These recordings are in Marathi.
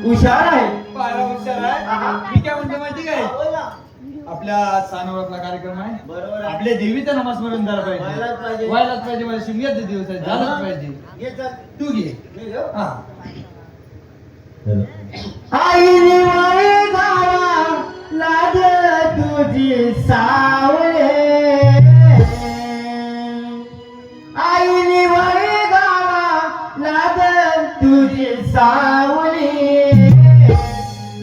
हुशार आहे. पारा हुशार आहे. मी काय म्हणतो माहिती काय, आपल्या सानोरातला कार्यक्रम आहे, बरोबर. आपल्या देवीचा नामस्मरण झालं पाहिजे, व्हायलाच पाहिजे. माझ्या शिमग्याचा दिवस आहे, झालंच पाहिजे. तू घे. हा. आईने वळे गावा लाज तुझी सावळे, आईने वळे गावा लाज तुझी सावळे,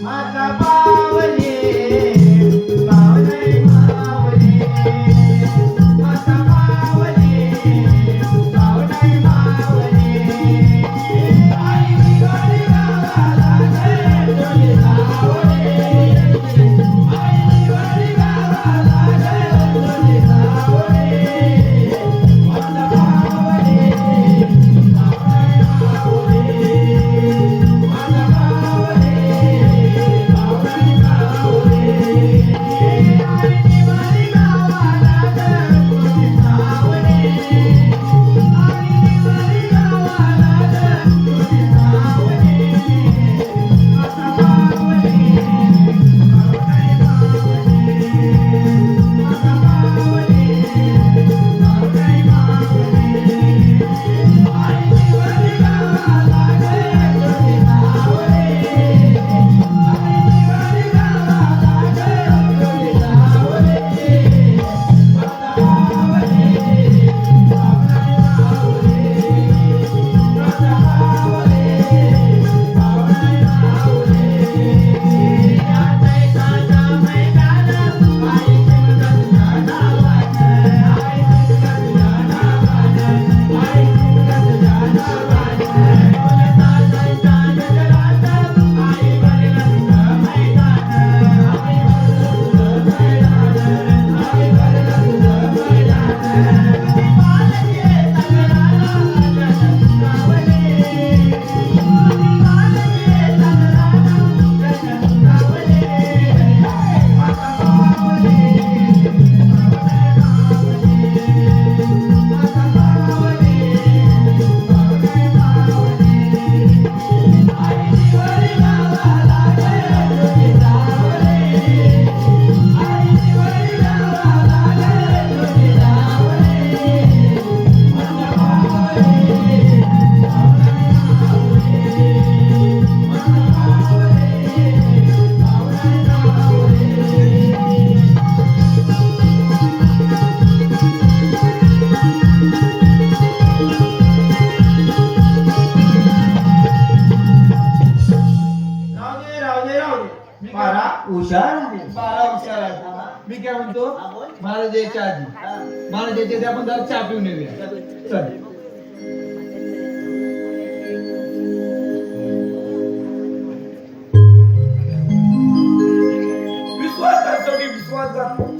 माझा बावले बावले बावले, माझा बावले बावले बावले, आईने वळे गावा लाज तुझी सावळे, आईने वळे गावा लाज तुझी सावळे, माझा बावले हुशार आहे. पारा हुशार आहे. मी काय म्हणतो, मला द्यायच्या आधी मला द्यायच्या आधी आपण जरा चहा पिऊन येऊया. चल.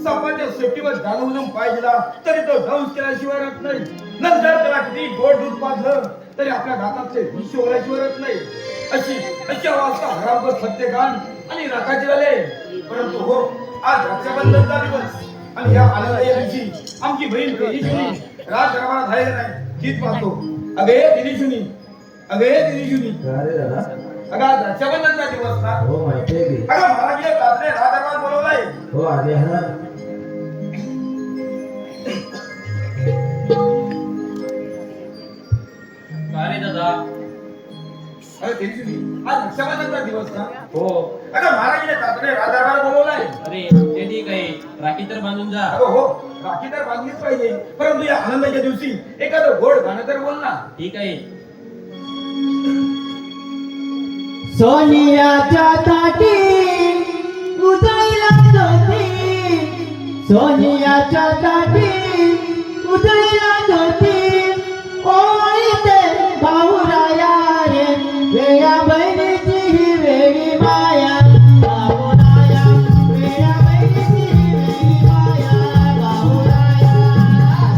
सापाच्या सेफ्टीवर घालवून पाय दिला तरी तो ढवस केल्याशिवाय राहत नाही. नंतर त्याला किती गोड दूध पाजलं तरी आपल्या दातातले विष ओलाशिवाय राहत नाही. अशी अवस्था हरामखोर सत्यकान आणि राखाचे झाले. परंतु हो, आज रक्षाबंधनचा दिवस आणि या आनंदाच्या दिवशी आमची बहीण तेजस्विनी राज दरबारात आहे का नाही तीच पाहतो. अगे दिनीशुनी, अगे दिनीशुनी, अरे दादा अगं आज रक्षाबंधनचा दिवस ना. हो माहिती आहे की अगं महाराजने रात्री राज दरबारात बोलवलाय. हो आले हा अरे दादा अरे दिनीशुनी, आज रक्षाबंधनचा दिवस ना. हो अगं महाराजने रात्री राज दरबारात बोलवलाय. अरे ते ठीक आहे राखी तर बांधून जा. अगं हो, राखी तर बांधलीच पाहिजे, परंतु या आनंदाच्या दिवशी एखादं गोड गाणं तर बोल ना. ठीक आहे सोनियाच्या ताटी उदयला ज्योती सोनियाच्या ताटी उदयला ज्योती ओळीते भाऊराया रे वेळा बहिणीची ही वेळी माया भाऊराया वेळा बहिणीची ही वेळी माया भाऊराया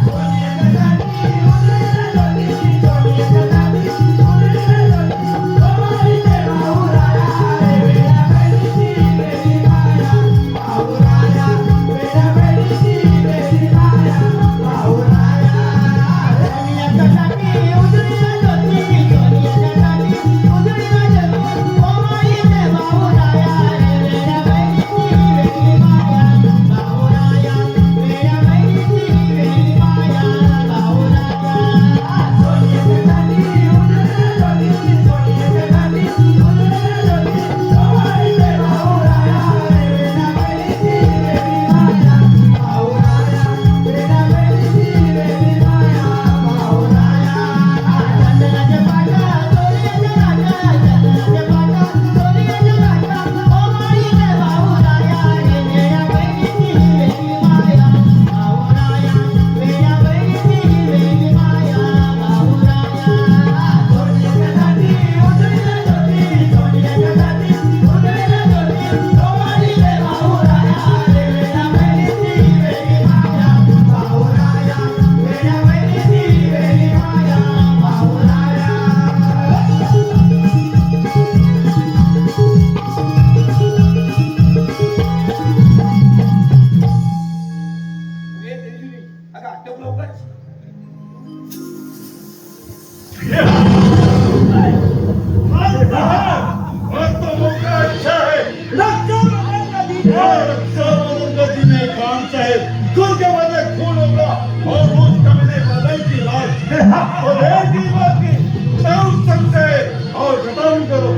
सोनियाच्या ताटी उदयला ज्योती सोनियाच्या ताटी उदयला ज्योती ओळीते भाऊराया रे वेळा बहिणीची ही वेळी माया भाऊराया वेळा बहिणीची ही वेळी माया भाऊराया सोनियाच्या ताटी उदयला ज्योती सोनियाच्या ताटी उदयला ज्योती ओळीते भाऊराया रे वेळा बहिणीची ही वेळी माया भाऊराया वेळा बहिणीची ही वेळी माया भाऊराया सोनियाच्या ताटी उदयला ज्योती सोनियाच्या ताटी उदयला ज्योती ओळीते भाऊराया रे वेळा बहिणीची ही वेळी माया भाऊराया वेळा बहिणीची ही वेळी माया भाऊराया चंदनाचे पाटा सोनियाच्या लाटा चंदनाचे पाटा सोनियाच्या लाटा ओळीते भाऊराया रे वेळा बहिणीची ही वेळी माया भाऊराया वेळा बहिणीची ही वेळी माया भाऊराया सोनियाच्या ताटी उदयला ज्योती सोनियाच्या ताटी उदयला ज्योती ओळीते भाऊराया रे वेळा बहिणीची ही वेळी माया भाऊराया वेळा बहिणीची ही वेळी माया भाऊराया ए दिनीशुनी, अगं आटप लवकर. खून होगा और रोज कमरे बदल की लाश और एक ही बात की सब सकते और खत्म करो.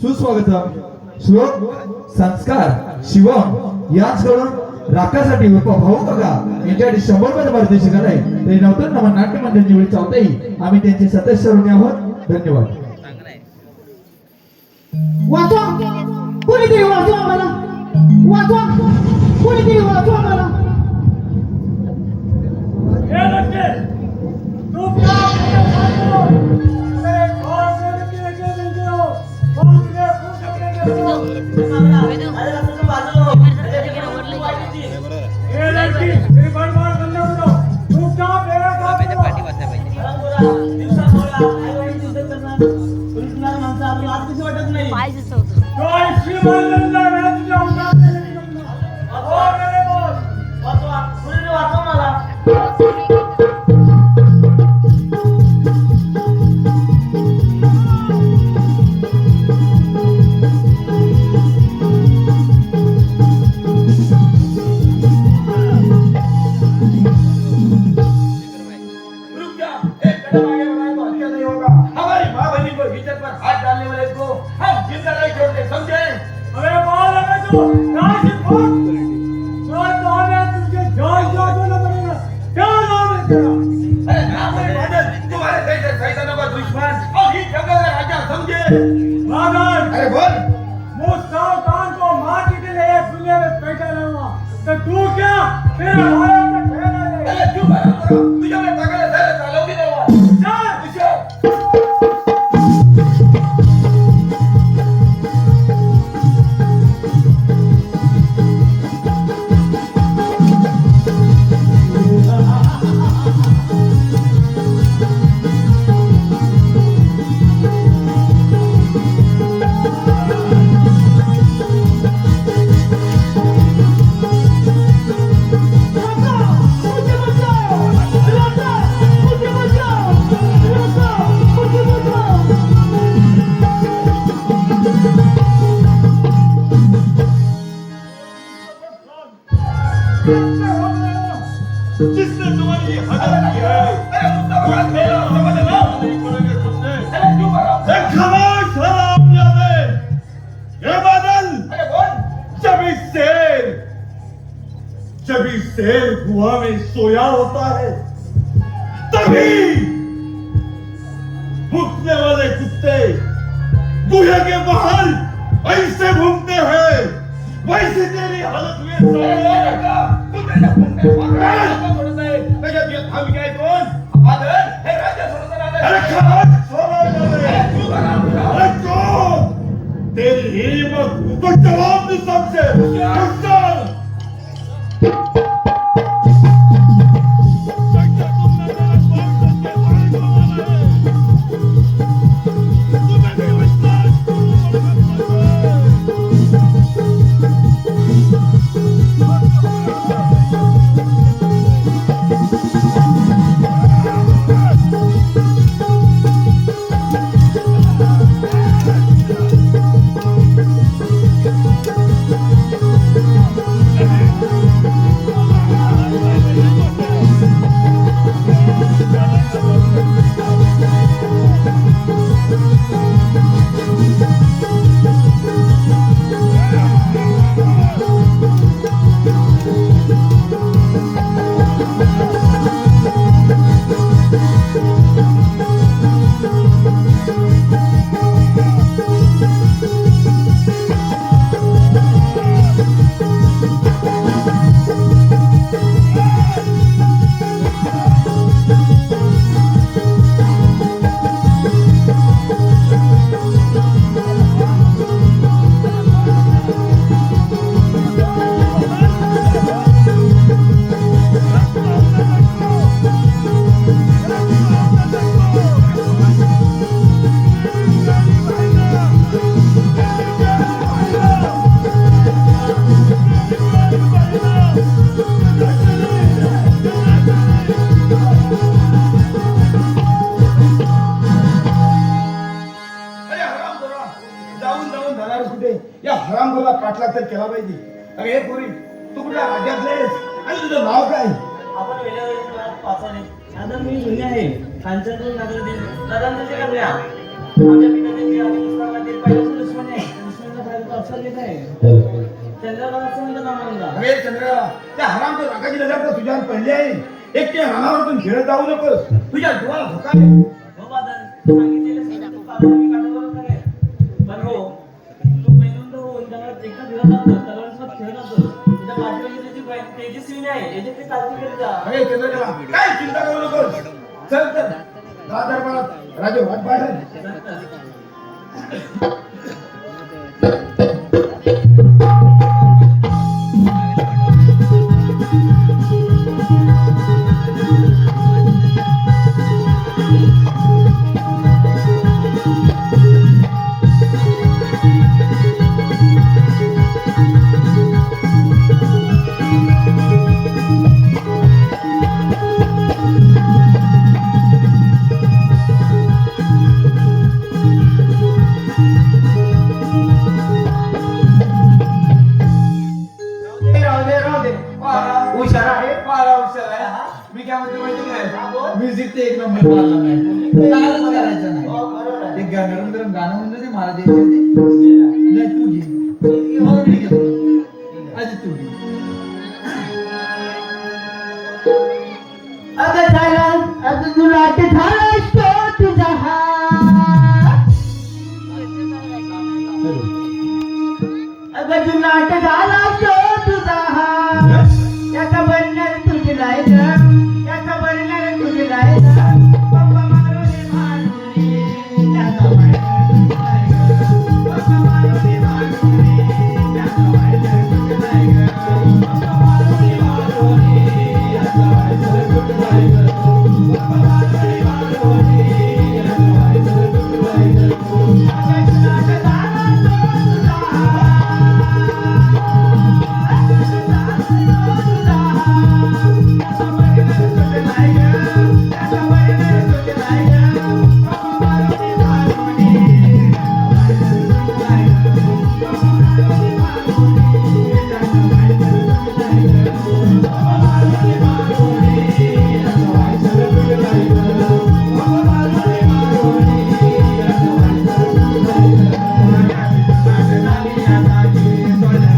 सुस्वागतम श्लोक संस्कार शिवम याचकडून राखासाठी भाऊ बघा यांच्याकडे 100 मध्ये पारितोषिक आलंय. तरी नवतन नमन नाट्य मंडळ निवड चावताही आम्ही त्यांचे सदस्य ऋणी आहोत. धन्यवाद. वाचवा कोणीतरी वाचवा मला वाचवा कोणीतरी वाचवा मला ये लड़के तू क्या मेरे घर में लेके नहीं हो और मुझे खुश अपने ये लड़की मेरी बड़बाड़ करना करो तू क्या मेरा काम पार्टी वाचना पाहिजेच होतं तो ऐसी मानला मैं तुझे उठा के लेके जाऊंगा और मेरे बोल वाचवा मला रुक जा, एक कदम आगे बढ़ाए तो हत्या नहीं होगा। हमारी माँ बहनी को हिज्जत पर हाथ डालने वाले को हम जिंदा नहीं छोड़ते, समझे? अरे बाल है तो राज कोट मैं तो आने तुझे जान जाना पड़ेगा क्या नाम है तेरा अरे नाम है बादल, तुम्हारे जैसे शैतानों का दुश्मन और इस जगह का राजा, समझे? बादल अरे बोल। मुस्तान को मारने के लिए एक दुनिया में बैठा रहूंगा तो तू क्या तेरा हाथ में ठहरा है अरे चुप रहो तुम, तुझे मैं पकड़े से चालोगी नहीं हुआ। चल जिसने तुम्हारी हदत की है अरे मुस्तफा मेरा समझ लो। नहीं करेंगे तुमने अरे चुप रहो। खामोश हरामजादे ये बादल अरे बोल। जब इस शेर गुहा में सोया होता है तभी भूखने वाले कुत्ते गुहे के बाहर ऐसे घूमते हैं वैसे तेरी हालत हुई अरे लड़का, तू तेरे मुंडे पकड़ छोड़ता है। गजब ये थम गया है कौन? बादल, हे राजा छोड़ता ना दे। अरे खामोश हरामजादे अरे चुप रहो। अरे कौन तेरी हिम्मत तो जवाब दे सबसे चल हरामखोरला पाठलाग तर केला पाहिजे. अरे हे पोरी, तू कुठल्या राज्यातलेस आणि तुझं नाव काय? आपण वेळेवर पाचवले आता मी जुने आहे खानच्यातून दादांचे करूया आमच्या पिताजी आणि पुस्तकातील पहिल्यापासून दुश्मन आहे दुश्मनचा फायदा अफसर घेत आहे चंद्रबाबाचं म्हणतात आम्हाला अरे चंद्रा, त्या हरामखोर रागाची नजर तर तुझ्यावर पडली आहे. एकट्या रानावरतून फिरत जाऊ नकोस. तुझ्या जीवाला धोका आहे. हो बादल सांगितलेलं मी काढून पण हो तेजस्वी आहे याची ते काळजी करीत जा. अरे चंद्रकला काय चिंता करू नकोस. चल तर दरबारात राजू वाट पाहत. राहू दे. हुशार आहे. फार हुशार आहे. मी काय म्हणतो माहिती काय? म्युझिक ते एक नंबर मारला नाही. गाणंच करायचं नाही. हो, बरोबर आहे. एक गाणं गरम गाणं म्हणलं ते मला द्यायचं. नाही तू घे. हो, मी घेतो. आधी तू घे. अगं झाला अगं गुलाट झाला तो तुझा हात. अगं जुनाट झाला तो तुझा हात. याचा बर्नर तुझी नाही ग. याचा बर्नर तुझी नाही ग. पप्पा मारुनी मारुनी याचा बर्नर तुझी नाही ग. पप्पा मारुनी मारुनी याचा बर्नर तुझी नाही ग. पप्पा मारुनी मारुनी याचा बर्नर तुझी नाही ग. पप्पा मारुनी मारुनी याचा बर्नर तुझी नाही ग. अगं जुनाट झाला तो तुझा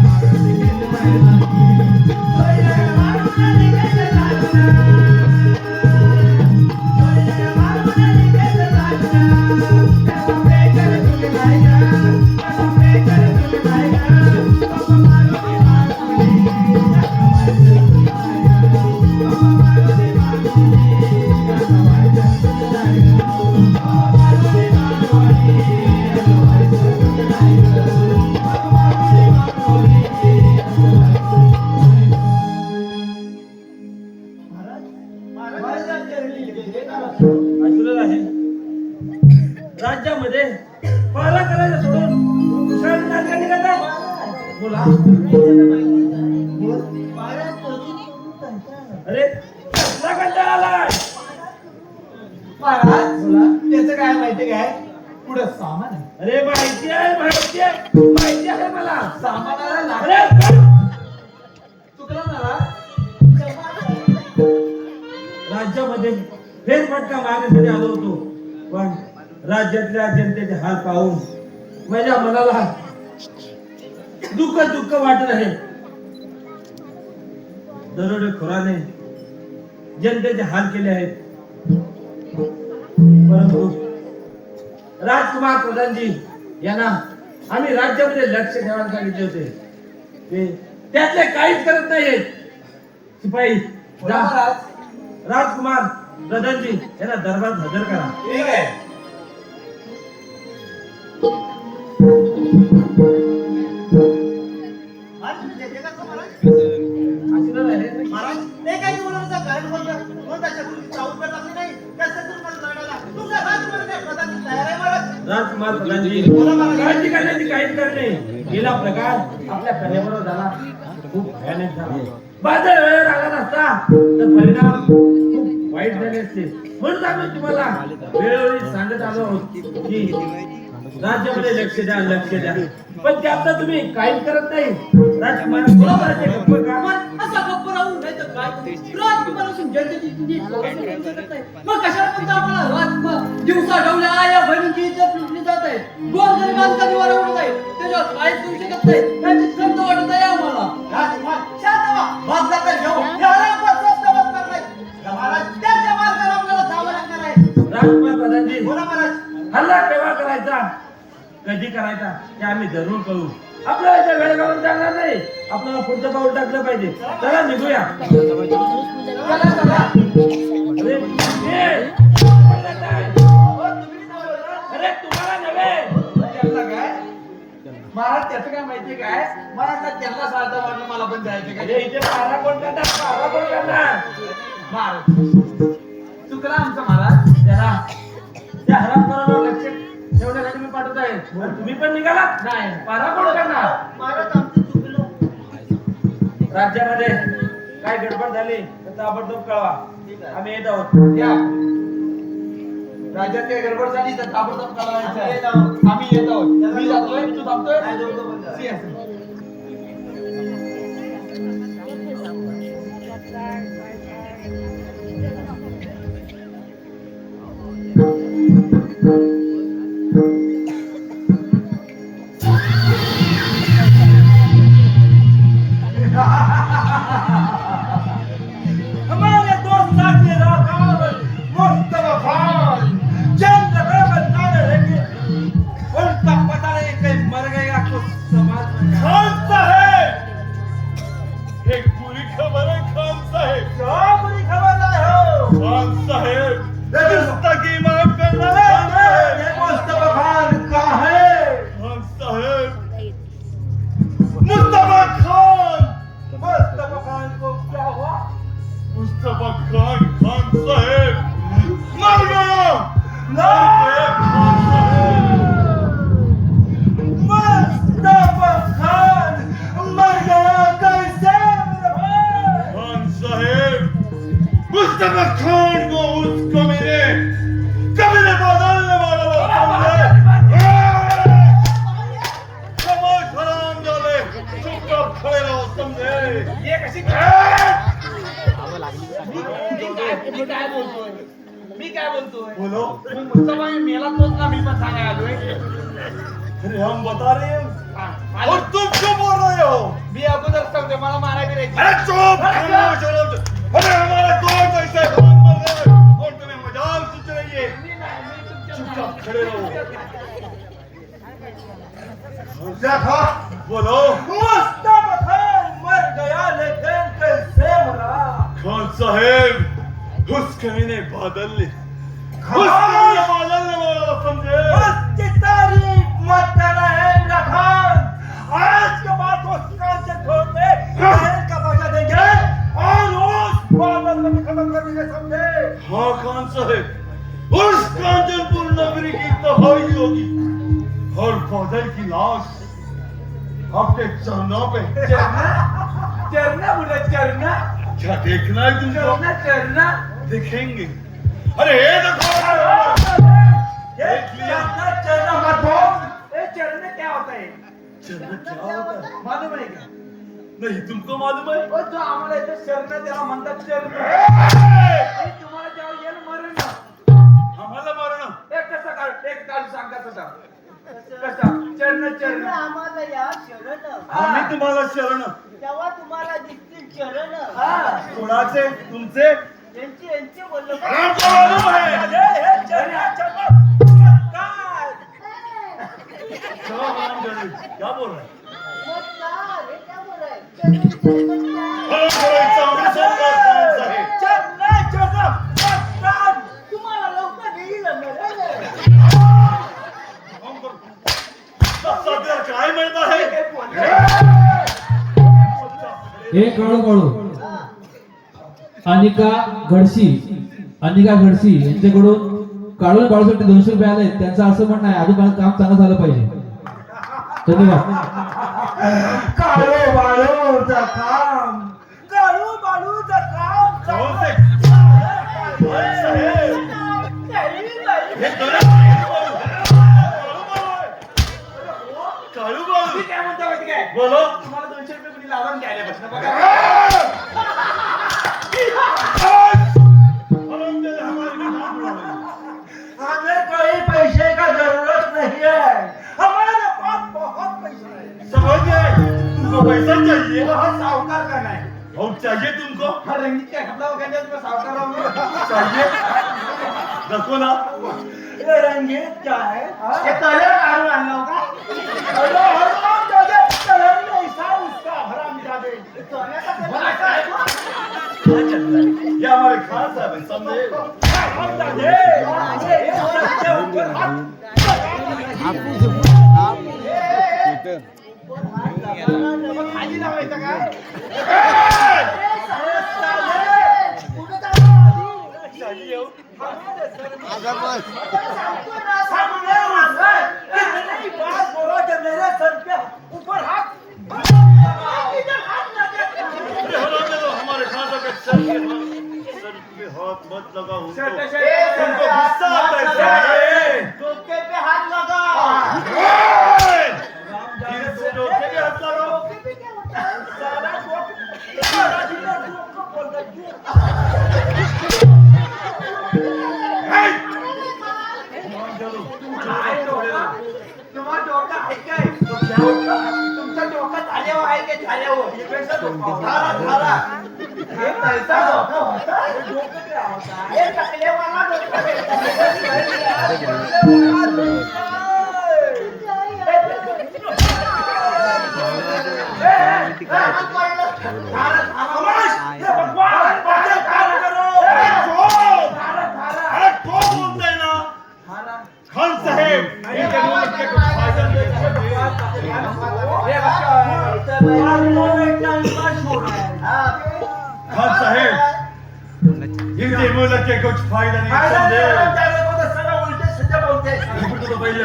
आशीर्वाद आहे. राज्यामध्ये पाला करायला सोडून दुसऱ्या राज्यात निघाला. बोला. अरे कसला कंटाळा आलाय? महाराज त्याचं काय माहिती काय? पुढं सामान आहे. अरे माहिती आहे मला. सामानाला लाग- अरे चुकला मला. राज्यामध्ये फेरफटका मागण्यासाठी आलो होतो, पण राज्यातल्या जनतेचे हाल पाहून माझ्या मनाला दुःख वाटत आहे. दरोडेखोराने जनतेचे हाल केले आहेत, परंतु राजकुमार प्रधानजी यांना आम्ही राज्यामध्ये लक्ष ठेवायला सांगितले होते. ते त्यातले काहीच करत नाहीत. शिपाई जा, राजकुमार प्रधानजी यांना दरबारात हजर करा. ठीक आहे. आशीर्वाद आहे. महाराज ते काही बोलण्याचा कारण कोणता शत्रूची चावून करत असली नाही त्या शत्रूला लढायला तुमचा राजकुमार काय प्रधान तयार आहे महाराज. राजकुमार प्रधानजी काळजी करण्याची काहीच कारण नाही. गेला प्रकार आपल्या कन्याबरोबर झाला, खूप भयानक झाला. बाजार वेळेवर आला नसता तर परिणाम खूप वाईट झाले असते. म्हणून आम्ही तुम्हाला वेळोवेळी सांगत आलो आहोत की राज्यामध्ये लक्ष द्या. पण त्यात तुम्ही काहीच करत नाही. राजकुमार बरोबराचे गप्प का? असा गप्प राहून नाही तर काय राजकुमार असून जनतेची तुम्ही संरक्षण करू शकत नाही. मग कशाला म्हणता आम्हाला राजकुमार? दिवसा ढवल्या आया बहिणीची इज्जत लुटली जात आहे, गोरगरिबांचा निवारा उडत आहे, त्याच्यावर काहीच करू शकत नाही. त्याची खंत वाटत आहे आम्हाला. राजकुमार शांत व्हा. बाजला तर घेऊ. याला स्वस्त बसणार नाही. महाराज त्यांच्या मार्गावर आपल्याला जावं लागणार आहे. राजकुमार प्रधानजी बोला महाराज. हल्ला केव्हा करायचा कधी करायचा ते आम्ही जरूर करू. आपल्याला त्या वेळ घालून चालणार नाही. आपल्याला पुढचं पाऊल टाकलं पाहिजे. चला निघूया. चला चला. अरे ए, अरे तुम्हाला नव्हे. त्याला काय महाराज त्याचं काय माहितीये काय मला त्यांना सारखं वाटलं मला पण जायचं अरे काय इथे पारा कोण करणार? पारा कोण करणार? महाराज चुकला आमचा महाराज त्याला त्या हरामखोरावर लक्ष ठेवण्यासाठी मी पाठवत आहे. आणि तुम्ही पण निघाला नाही. पारा कोण करणार? महाराज आमचं चुकलं. राज्यामध्ये काय गडबड झाली तर ताबडतोब कळवा. आम्ही येत आहोत. या राज्यात काही गडबड झाली तर ताबडतोब कळवायचं आहे. आम्ही येत आहोत. मी जातोय तू थांबतोय See you. हमारे दोस्त साथी राकाल मुस्तफा खान चंद रबन नारे लेके उनका पता नहीं कहीं मर गया कुछ समाज में. खान साहेब, एक बुरी खबर है खान साहेब. क्या बुरी खबर लाए हो? खान साहेब, गुस्ताखी माफ करना ये मुस्तफा खान का है. खान साहेब, मुस्तफा खान. मुस्तफा खान को क्या हुआ? मुस्तफा खान खान साहेब मर गया. मर गया खान साहेब. मुस्तफा खान मर गया कैसे मेरे भाई? खान साहेब, मुस्तफा खान को उस कमीने बदलने वाला समझे. खामोश हरामजादे, चुपचाप खड़े रहो समझे. ये कशी मी काय बोलतोय बोलो. मुस्तफा मेला तोच ना मी पण सांगायला आलोय अरे हम बता रहे हैं और तुम क्यों बोल रहे हो? मी अगोदर सांगतोय मला मारायला बिरायची अरे चुप. खामोश हरामजादे. अरे हमारे दोस्त ऐसे कौन मर गए और तुम्हें मजाक सूझ रही है. चुपचाप खड़े रहो. देखा बोलो. मुस्तफा खान मर गया लेकिन कैसे मरा? खान साहेब, उस कमीने बदलने वाला समझे. उसकी तारीफ मत करना है इमरान खान. आज के बाद उस काल से छोड़ दे, शहर का बचा देंगे और उस बादल को भी खत्म कर देंगे समझे. हाँ खान साहेब, उस कांचनपुर नगरी की तबाही होगी और बादल की लाश आपके चरणों पे. चरणा बोला चरणा क्या देखना है तुमको? चरणा चरणा देखेंगे. अरे ये देखो. ये चलना चलना मत बोल. ए चरण क्या होता है चरण क्या होता है? मालूम आहे का नहीं तुमको मालूम है? ओ जो आम्हाला इथे चरण त्याला म्हणतात चरण आणि तुम्हाला जेव्हा येईल मरण ना हमारा मरण. एक काल सांगा कसा चरण चरण आम्हाला या शरण आम्ही तुम्हाला शरण. तेव्हा तुम्हाला दिसतील चरण कोणाचे? तुमचे? यांची बोललो हमको मालूम है. चलो हरामजादे, क्या बोल रहे हैं? चांगली सोमवार खान साहेब. तुम्हाला लवकर येईल सध्या काय मिळत आहे? हे काळू काळू अनिका घडशी यांच्याकडून काढून काढूसाठी 200 रुपये आले. त्यांचं असं म्हणणं आहे अजून काम चांगलं झालं पाहिजे. धन्यवाद. काळू बाळूचं काम. काळू बाळूचं काम. खान साहेब, हे काळू बाळू. मी काय म्हणतो माहिती काय बोलो. तुम्हाला 200 रुपये कुणी लावून घ्यायला बसलं बघा हरामजादे, हमारी भी बात उड़ा रही. हमें कोई पैसे का जरूरत नहीं है. हमारे पास बहुत पैसा है. समझ गए? तुमको पैसा चाहिए हा सावकार का नाही और चाहिए तुमको? हा रंगीत काय कपडा वगैरे तुम्ही सावकार राहून चाहिए. रखो ना. ये रंगीत क्या है? हे कलर काढून आणलं का खाली लावायचा काय हमारे खानों के सर पे हाथ मत लगाओ उनको गुस्सा आता है डोके पे हाथ लगा धीरे से डोके पे हाथ लगाओ तुम्हा डोका आहे काय तुमचं डोकं झाल्यावर आहे की झाल्यावर धारा धारा हे पैसा डोका होता हे टाकल्यावर खान साहेब इनके मुल्क के कुछ फायदा नहीं खान साहेब इनके मुल्क के कुछ फायदा नहीं समझे इनको तो पहले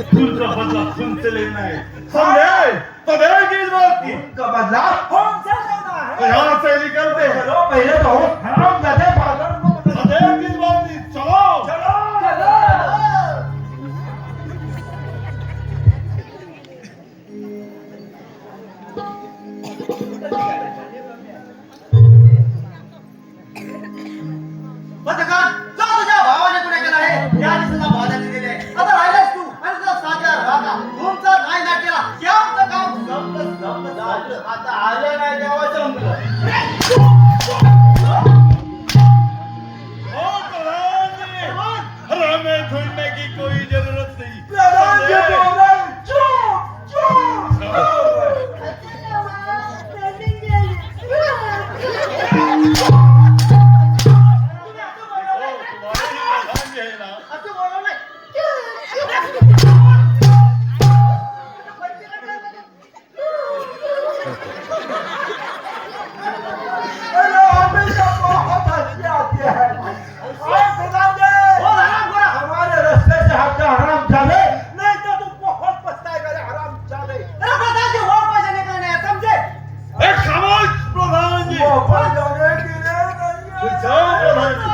खून का बदला खून से लेना है समझे तो देगी इस बात की का बदला कौन सा लेना है तो यहाँ से निकलते हैं चलो पहले तो हराम जाते पागल को तो देगी इस बात की चलो चलो चलो पत्रकार जा तुझ्या भावाने गुन्हे केला आहे या दिवसाला भावाने दिलेले आहे आता राहिलास तू आणि तुझा साध्या रागा तुमचा नाही ना केला हे आमचं काम संपलं झालं आता आलं नाही तेव्हा संपलं हमें ढूंढने की कोई जरूरत नहीं असं बोलव नाही हमारे रास्ते से हटना हराम जाने नहीं तो तू बहुत पछताएगा रे हराम जाने अरे प्रधान जी वो पैसे निकलने हैं समझे एक खामोश प्रधान जी वो जाने के लिए जाओ प्रधान जी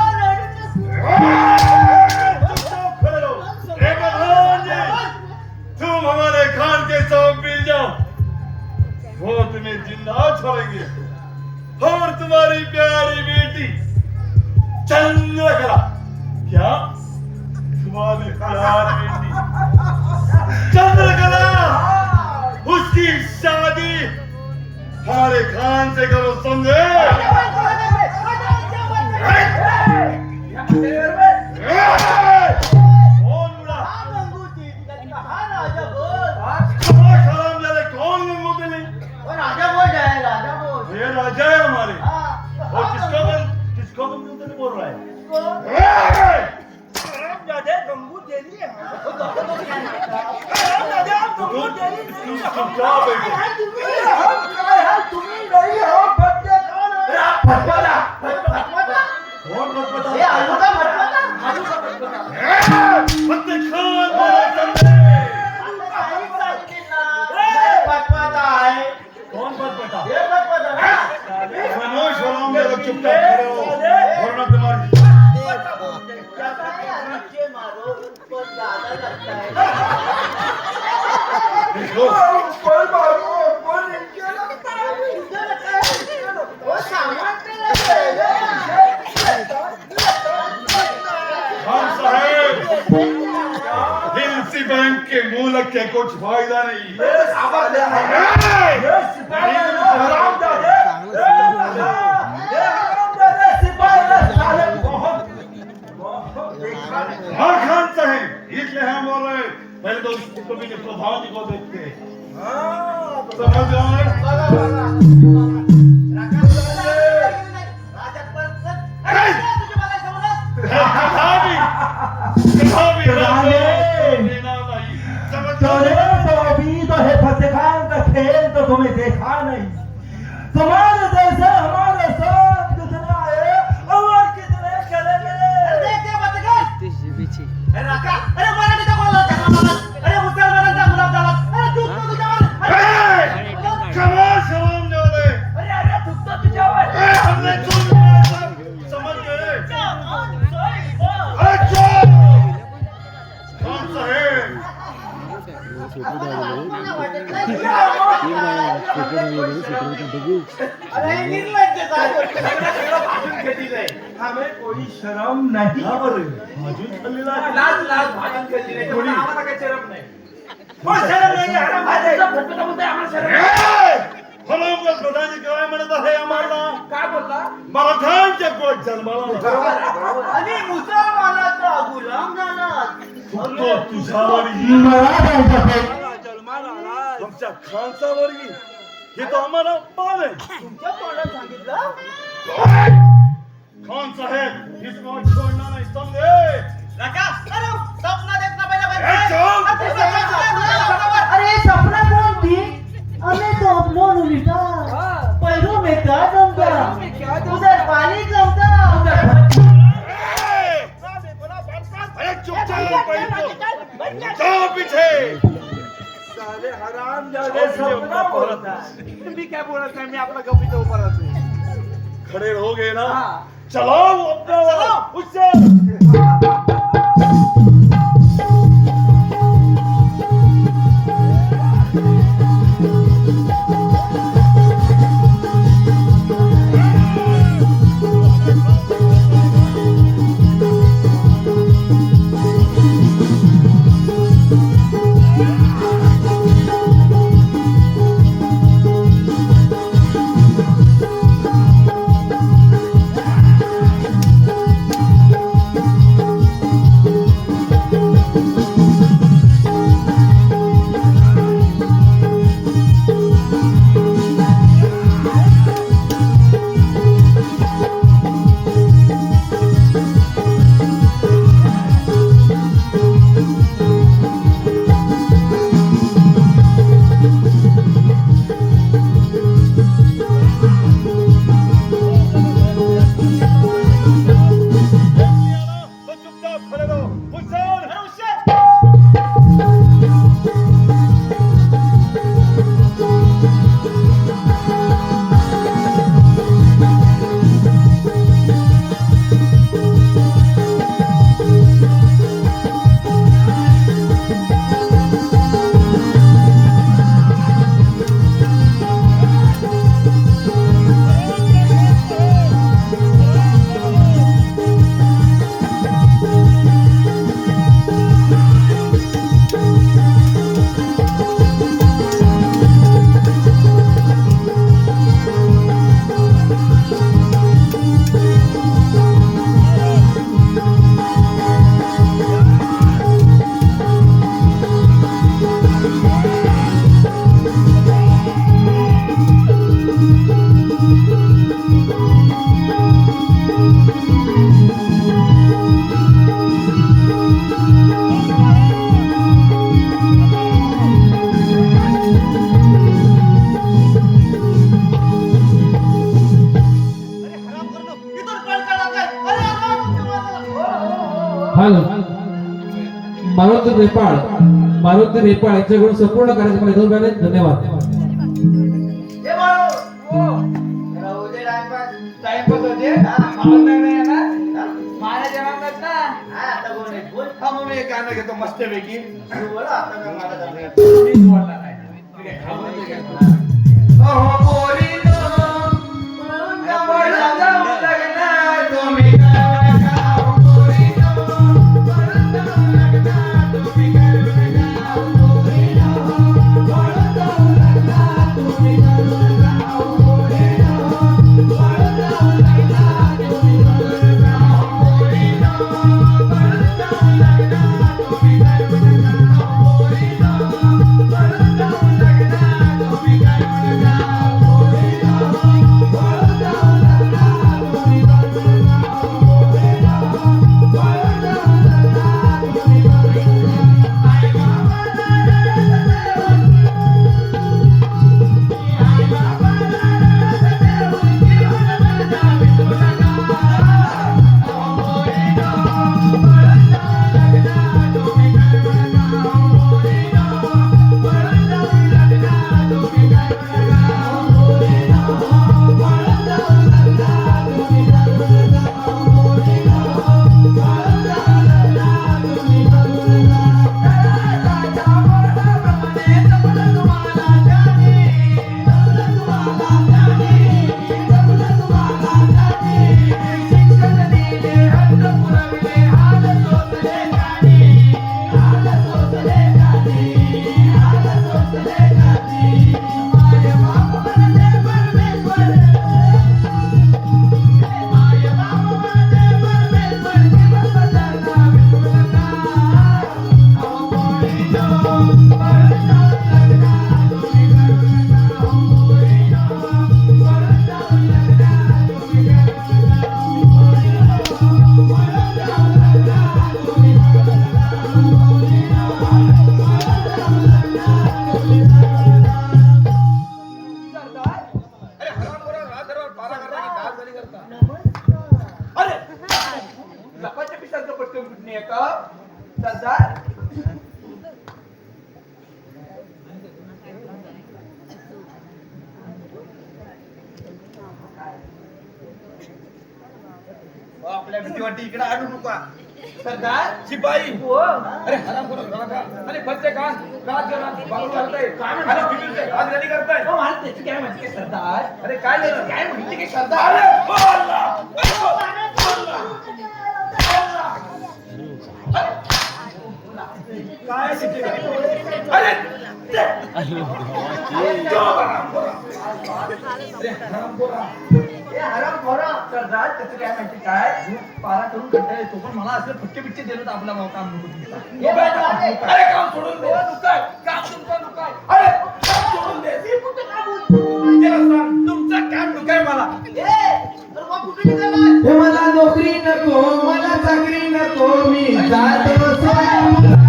चुपचाप खड़े रहो ए प्रधान जी तुम हमारे खान के साथ मिल जाओ वो तुम्हें जिंदा छोड़ेंगे और तुम्हारी प्यारी बेटी चंद्रकला क्या तुम्हारी प्यारी बेटी चंद्रकला उसकी शादी हमारे खान से करो समझे कौन बुला कौन गंगू दिली ये राजा है हमारे और किसको गंगू दिली बोल रहा है कौन पता खामोश हो चुपचाप खड़े हो वरना तुम्हारी देखो खान साहेब हिंसी बैंक के मूलक के कुछ फायदा नहीं हाँ खान साहेब इसलिए हम बोल रहे हैं पहले तो कभी के प्रधान जी को देखते हैं समझ गए तो अभी तो है फंसे खेल तो तुम्हें देखा नहीं। तुम्हारे जैसे हमारे साथ कितने आए और कितने चले गए। अरे राका, अरे मराठीचा बोलला होता मला. अरे मुसलमानांचा गुलाबजाम. अरे तू तो तुझ्यावर. खमोश हराम जादे। अरे तू तो तुझ्यावर. हमने समझ गए। अरे चुप! कौन सा है? अरे निर्लज्ज भाजून घेतलीय. हमें कोई शर्म नहीं। भाजून खाल्लेला आहे. लाज भाजून घेतली नाही. त्यामुळे आम्हाला काही शरम नाही. कोण शरम नाही हराम भाजे. फटफटा बोलतोय आम्हाला शरम नाही. हराम का प्रधान जी काय म्हणत आहे आम्हाला? काय बोलता? मराठांच्या कोट जन्माला आणि मुसलमानाचा गुलाम झाला. तो तुझ्यावरही तुमच्या खानसावरही हे तो आम्हाला मान आहे. तुमच्या तोंडात सांगितलं. खान साहेब इसको छोड़ना नहीं समझे. राका, अरे सपना देखना पहले ए, चुप! अरे सपना कौन थी? हमें तो अपनों ने लिखा. पैरों में क्या जमता? उधर पानी जमता, उधर अरे चुपचाप बैठो. जाओ पीछे. साले हराम जादे सपना बोलता. तुम्ही काय बोलत नाही. मी आपला गप्पीत उभा राहतोय. खड़े हो गए ना. चलाओ अपना उससे. हॅलो मारुती रेपाळ यांच्याकडून संपूर्ण कार्यक्रम इथून झाले. धन्यवाद. हे बाळो. जरा उद्या टाइमपास होते. मला नाही येणार. मला जेवण ना. आता कोण आहे? बोल. मग मी एक गाणं घेतो मस्तपैकी. तू बोल आता काय मला जमणार. मीच बोलणार नाही. ठीक आहे, घाबरते काय? अहो पोरीनो, पळून जाऊ लग्न तुम्ही करू नका. अहो पोरीनो, पळून जाऊ लग्न तुम्ही करू नका. अहो पोरीनो, पळून जाऊ लग्न तुम्ही करू नका. अहो पोरीनो, पळून जाऊ लग्न तुम्ही करू नका. अहो पोरीनो, पळून जाऊ लग्न तुम्ही करू नका. अहो पोरीनो, आपल्या भीतीवाटी इकडे आडू नका सरदार शिपाई हो अरे हरामखोर राजा आणि फत्तेखान राजघरात बांगडू घालताय आणि फिबिलचे घात रेडी करताय हो मला त्याची काय माहिती काय सरदार अरे काय झालं काय माहिती काय सरदार अरे ओ अल्लाह! काय शिकले अरे हरामखोरा सरदार त्याची काय माहिती काय पारा करून कंटाळा येतो पण मला असं फटके बिटके दिलं तर आपला भाऊ काम नको तुमचा अरे काम सोडून दे नुकाय काम तुमचा नुकाय अरे काम सोडून दे त्याला सांग तुमचं काम नुकाय मला हे मला नोकरी नको मला चाकरी नको मी जातो सोलापूरला.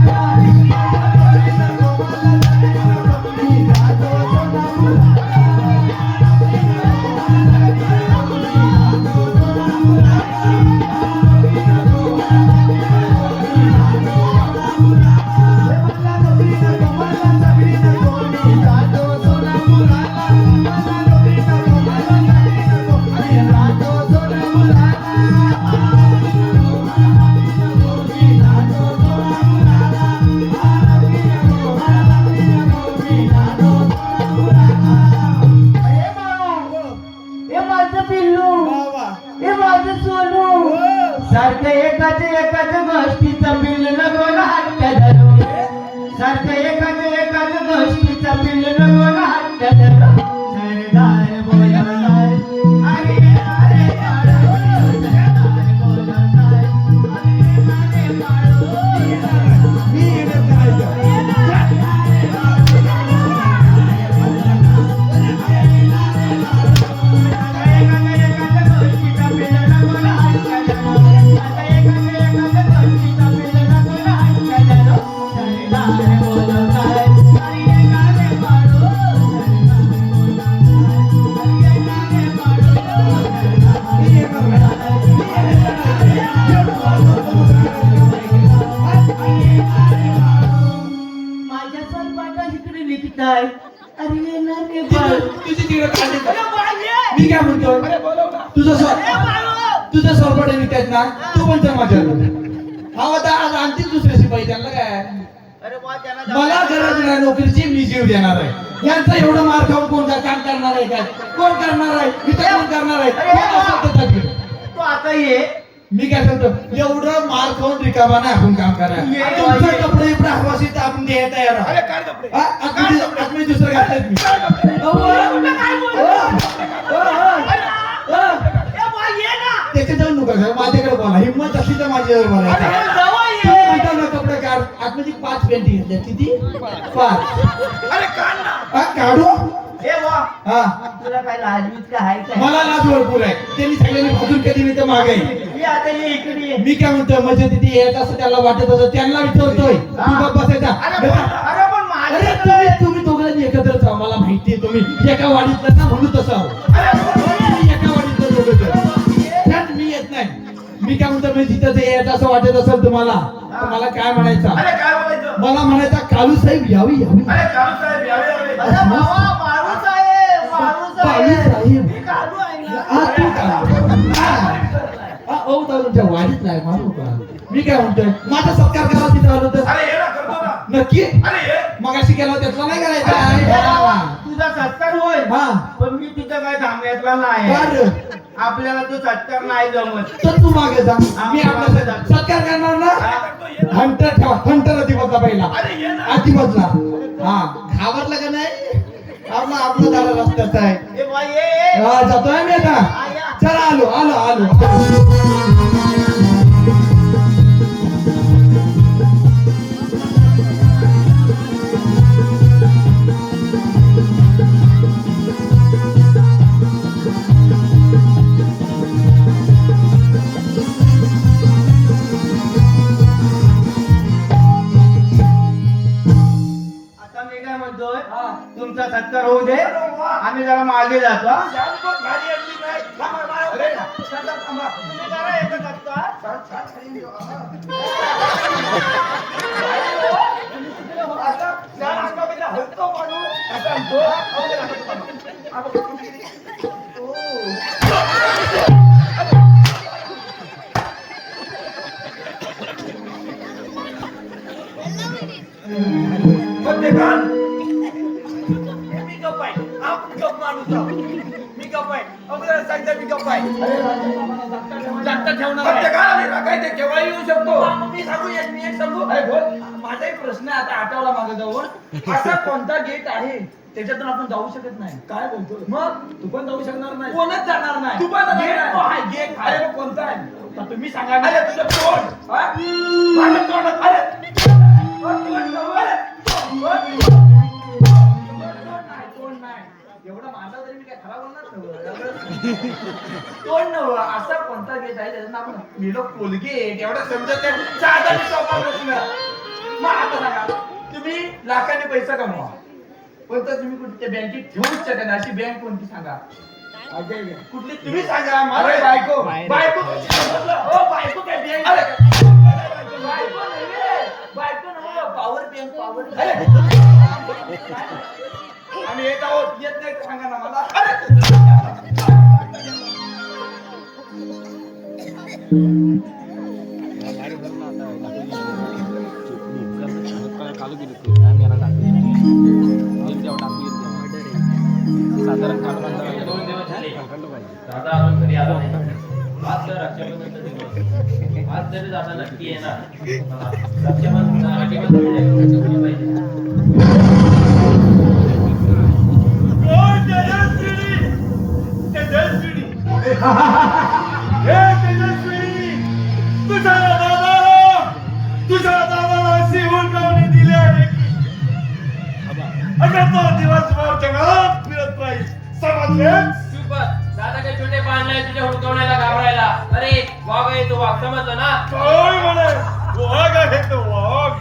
हे माझं पिल्लू हे माझं सोनू सारखं एकाच गोष्टीचं बिल नको ना हट्ट धरू सारखं एकाच गोष्टीचं बिल नको ना हट्ट धरू सरदार बोलवताय अरे अरे सरदार बोलवताय अरे माझ्या स्वयंपाका इकडे लिखताय अरे ना रे बाळ तुझी तिकडे काढली का? मी काय म्हणतो अरे बोलव ना तुझं सरपडे विकत ना तू पण तर माझ्या हा आता आज आणतील दुसरे शिपाई त्यांना काय अरे बा त्याला मला गरज नाही नोकरीची मी जीव देणार आहे यांचा एवढं मार खाऊन कोण काय काम करणार आहे काय कोण करणार आहे इथं कोण करणार आहे अरे कोण असेल तर तज्ञ. तू आता ये मी काय सांगतो एवढं मार खाऊन रिकामा नाही आपण काम करायला तुमचे कपडे इकडे हवाशी तर आपण द्यायला तयार आहोत. अरे काय कपडे हा? आज मी दुसरं घातलं मी काय कपडे त्याच्या जाऊन नका घाल, माझ्याकडे बोला हिंमत असली तर माझ्यावर बोलायचं तुम्ही म्हणता ना कपडे काढ आतमध्ये 5 पेंटी घेतल्या किती 5 अरे काढ ना हा काढू ए वा हा तुला काय लाजवीत का आहे काय मला लाज भरपूर आहे त्यांनी सगळ्यांनी भाजून कधी मी तर मागे ये आता ये इकडे ये मी काय म्हणतोय म्हणजे तिथे येत असं त्याला वाटत असं त्यांना विचारतोय तू गप्प बसायचा अरे पण अरे माझ्या तुम्ही दोघांनी एकत्रच आहो मला माहितीये तुम्ही एका वाडीतलं ना म्हणून तसं आहो तुम्ही एका वाडीतलं दोघं त्यात मी येत नाही मी काय म्हणतो मी तिथं ते यायचं असं वाटत असेल तुम्हाला तर मला काय म्हणायचं अरे काय बोलायचं मला म्हणायचा कालू साहेब यावी यावी अरे कालू साहेब यावे यावे अरे बाबा बाळू साहेब बाळू साहेब. मी काढू आहे ना हा, तू कालू. हा, ओ तुमच्या वाडीतला आहे मारू का मी काय म्हणतोय माझा सत्कार करा तिथं आलो तर अरे ये ना करतो ना नक्की अरे ये मगाशी केला त्यातला नाही अरे करायचा बाबा, तुझा सत्कार होय हा पण मी तिथं काय थांबण्यातला नाही बरं. आपल्याला तो सत्कार नाही जमत तर तू मागे जा मी आपला सत्कार करणार ना काय करतो ये ना हंटर ठेवा हंटर अजिबातला पहिला अरे ये ना अजिबातला हा घाबरला का नाही आपला दारा रस्त्याचा आहे ए बाई ये हा जातोय मी आता हा, या. चला आलो आलो आलो आता मी काय म्हणतोय तुमचा सत्कार होऊ दे आम्ही जरा मागे जातो हा? श्याम कोण गाडी आणली नाही थांबा, थांबा. अरे थांबा, थांबा. तुम्ही करा एकच सत्कार आता श्याम अंगामध्ये हलतो माणूस. असा आणतो. खाऊ दे ना. थांबा. गप माणूस आहो. मी गप आहे अगोदर सांगता मी गप आहे जागता ठेवणार फक्त आहे. काय नाही राखाय ते केव्हाही येऊ शकतो मी सांगू मी एक सांगू अरे बोल माझा एक प्रश्न आहे आता आठवला माझा जाऊन असा कोणता गेट आहे त्याच्यातून आपण जाऊ शकत नाही काय बोलतो मग तू पण जाऊ शकणार नाही कोणच जाणार नाही तू पण जाणार गेट नाही. तो आहे गेट आहे अरे मग कोणता आहे आता तुम्ही सांगा अरे तुझं तोंड हा? माझं तोंड अरे तोंड नव्हं. अरे, तोंड नाही एवढा माझा तरी मी काय खराब बोलणार तोंड नव्हं असा कोणता गेट आहे त्याचं नाव मिलो कोलगेट एवढा समजत नाही साधा आणि सोपा प्रश्न मग आता सांगा तुम्ही लाखाने पैसा कमवा पण तर तुम्ही कुठे बँकेत ठेवूच शकत नाही अशी बँक कोणती सांगा कुठली तुम्ही सांगा मला अरे, बायको बायको कशी समजलं? हो बायको काय बँक अरे, बायको नव्हे बायको नव्हे पॉवर बँक पॉवर अरे. आम्ही येत आहोत येत नाही तर सांगा ना मला दोन दिवस झाले दादा अजून घरी आला नाही आज तर रक्षाबंधनचा दिवस आज तरी दादा नक्की येणार रक्षाबंधन पाहिजे तुझ्या दादाला अशी हुलकावणी दिली आहे अगं तो दिवसभर जगात फिरत राहील समजलेस सुपर दादा काही छोटे बांधलाय तुझ्या हुडकवण्याला घाबरायला अरे वाघ आहे तो वाघ समजलं ना काय म्हणे वाघ आहे तो वाघ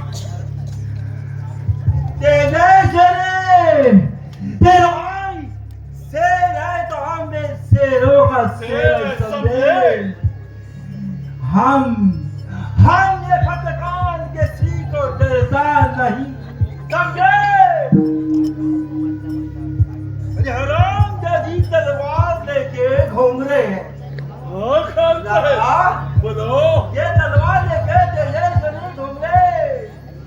शेर है तो हम भी शेरों का शेर समझे हम ये फटकान किसी को डरता नहीं समझे हराम जादी तलवार लेके घूम रहे हैं हाँ खानसा है बोलो ये तलवार लेके जले जले घूम रहे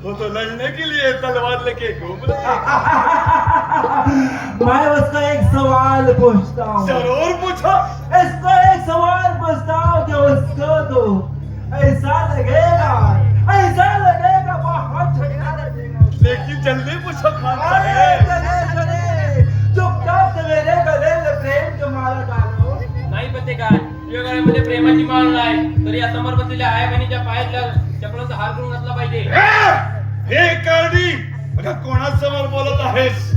वो तो लड़ने के लिए तलवार लेके घूम रहे हैं मैं उसको एक सवाल पूछता हूँ जरूर पूछो इसको एक सवाल पूछता हूँ कि उसको तो ऐसा लगेगा बहुत झटका लगेगा लेकिन जल्दी पूछो खानसा अरे है चले चले चुपचाप से मेरे गले में प्रेम की माला डालो नाही पते काय तुझ्या गळ्यामध्ये प्रेमाची माळ नाही तरी या समोर बसलेल्या आया बहिणीच्या पायातल्या चपलांचा हार करून घातला पाहिजे हे कार्डी अगं कोणासमोर बोलत आहेस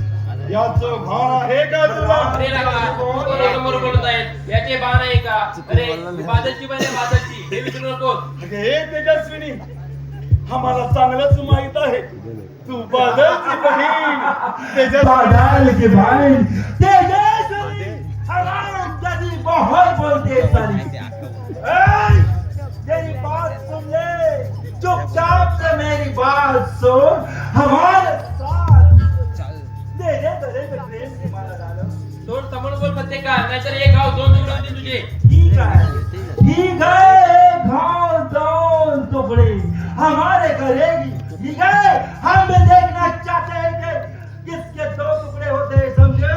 याचं भान आहे का तुला अरे नका कोणासमोर बोलत आहेत याचे बाण आहे का अरे बादलची बने बादलची हे विसरू नको अगं हे तेजस्विनी आम्हाला चांगलंच माहित आहे तू बादलची बहीण तेजस्विनी बादल की बहन तेजस्वी हराम जादी बहुत बोलते साली ऐ, मेरी बात सुन ले चुपचाप से मेरी बात सुन हमारे साथ मेरे गले में प्रेम की माला डालो तोड समोर बोल पत्ते का नाहीतर एक गाव दोन टुकडे होतील तुझे ठीक है घाव दोन टुकड़े हमारे करेगी ठीक है हम भी देखना चाहते हैं कि किसके दो टुकड़े होते हैं समझे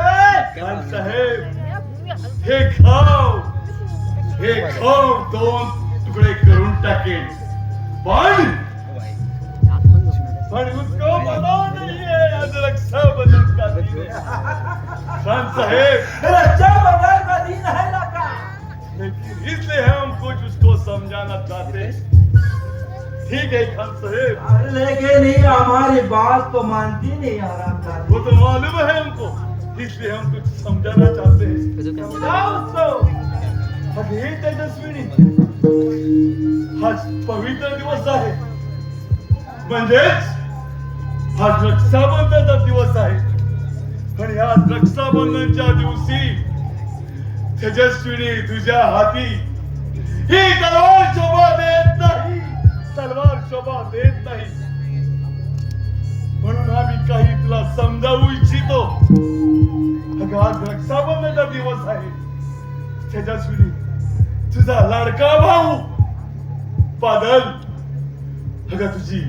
खान साहेब हे खाव दोन तुकडे करून टाकेल पण उसको मना नहीं है आज रक्षाबंधन का दिन है खान साहेब रक्षाबंधन का दिन है लका लेकिन इसलिए हम कुछ उसको समझाना चाहते हैं ठीक है खान साहेब लेकिन ये हमारी बात को मानती नहीं आराम वो तो मालूम है हमको इसलिए हम कुछ समझाना चाहते हैं समझाओ उसको अगे तेजस्विनी आज पवित्र दिवस आहे म्हणजेच आज रक्षाबंधनाचा दिवस आहे आणि आज रक्षाबंधनच्या दिवशी तेजस्विनी तुझ्या हाती ही तलवार शोभा देत नाही तलवार शोभा देत नाही म्हणून आम्ही काही तुला समजावू इच्छितो अगं आज रक्षाबंधनाचा दिवस आहे तेजस्विनी तुझा लाडका भाऊ बादल अगं तुझी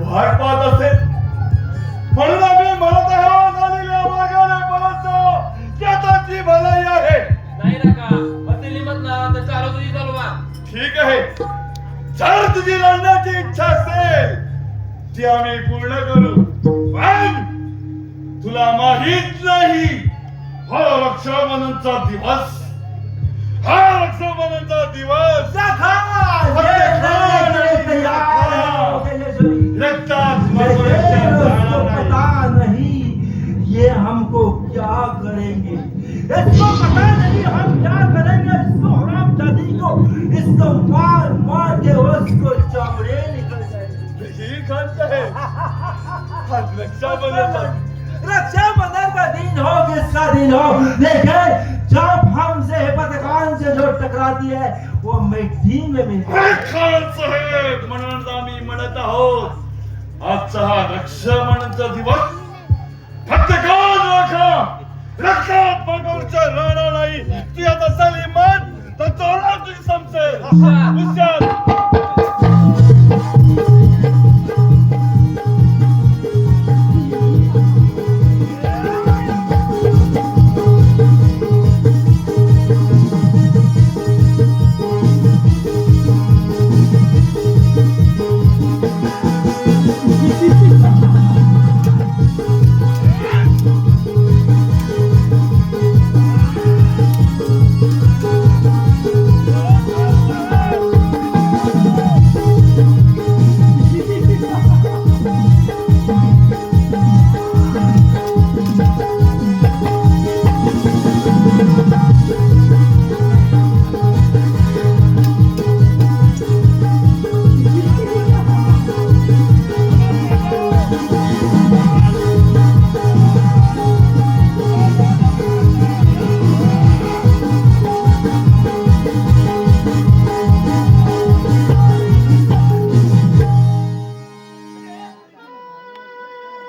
वाट पाहत असेल म्हणून आम्ही म्हणत आहोत आलेल्या मागाने परत तुझी लढण्याची इच्छा असेल ती आम्ही पूर्ण करू, पण तुला माहित नाही हा रक्षाबंधनचा दिवस, हा रक्षाबंधनचा दिवस रक्तात मरणाच्या जाणार नाही. ये हमको क्या करेंगे, इसको पता नहीं हम क्या करेंगे. इसको हरामजादी को इसको मार मार के उसको चमड़े निकल जाएंगे. ही खान है आज रक्षाबंधन रक्षाबंधन का दिन हो, किसका दिन हो, लेकिन जब हमसे पतकान से जो टकराती है वो मिट्टी में मिलती है. खान साहेब म्हणून आम्ही म्हणत आहोत आजचा हा रक्षाबंधनचा दिवस फक्त कान राखा, रक्तात बघूनचा राहणार नाही. ती आता सलीमान तर तोला तुझी समजेल. हुशार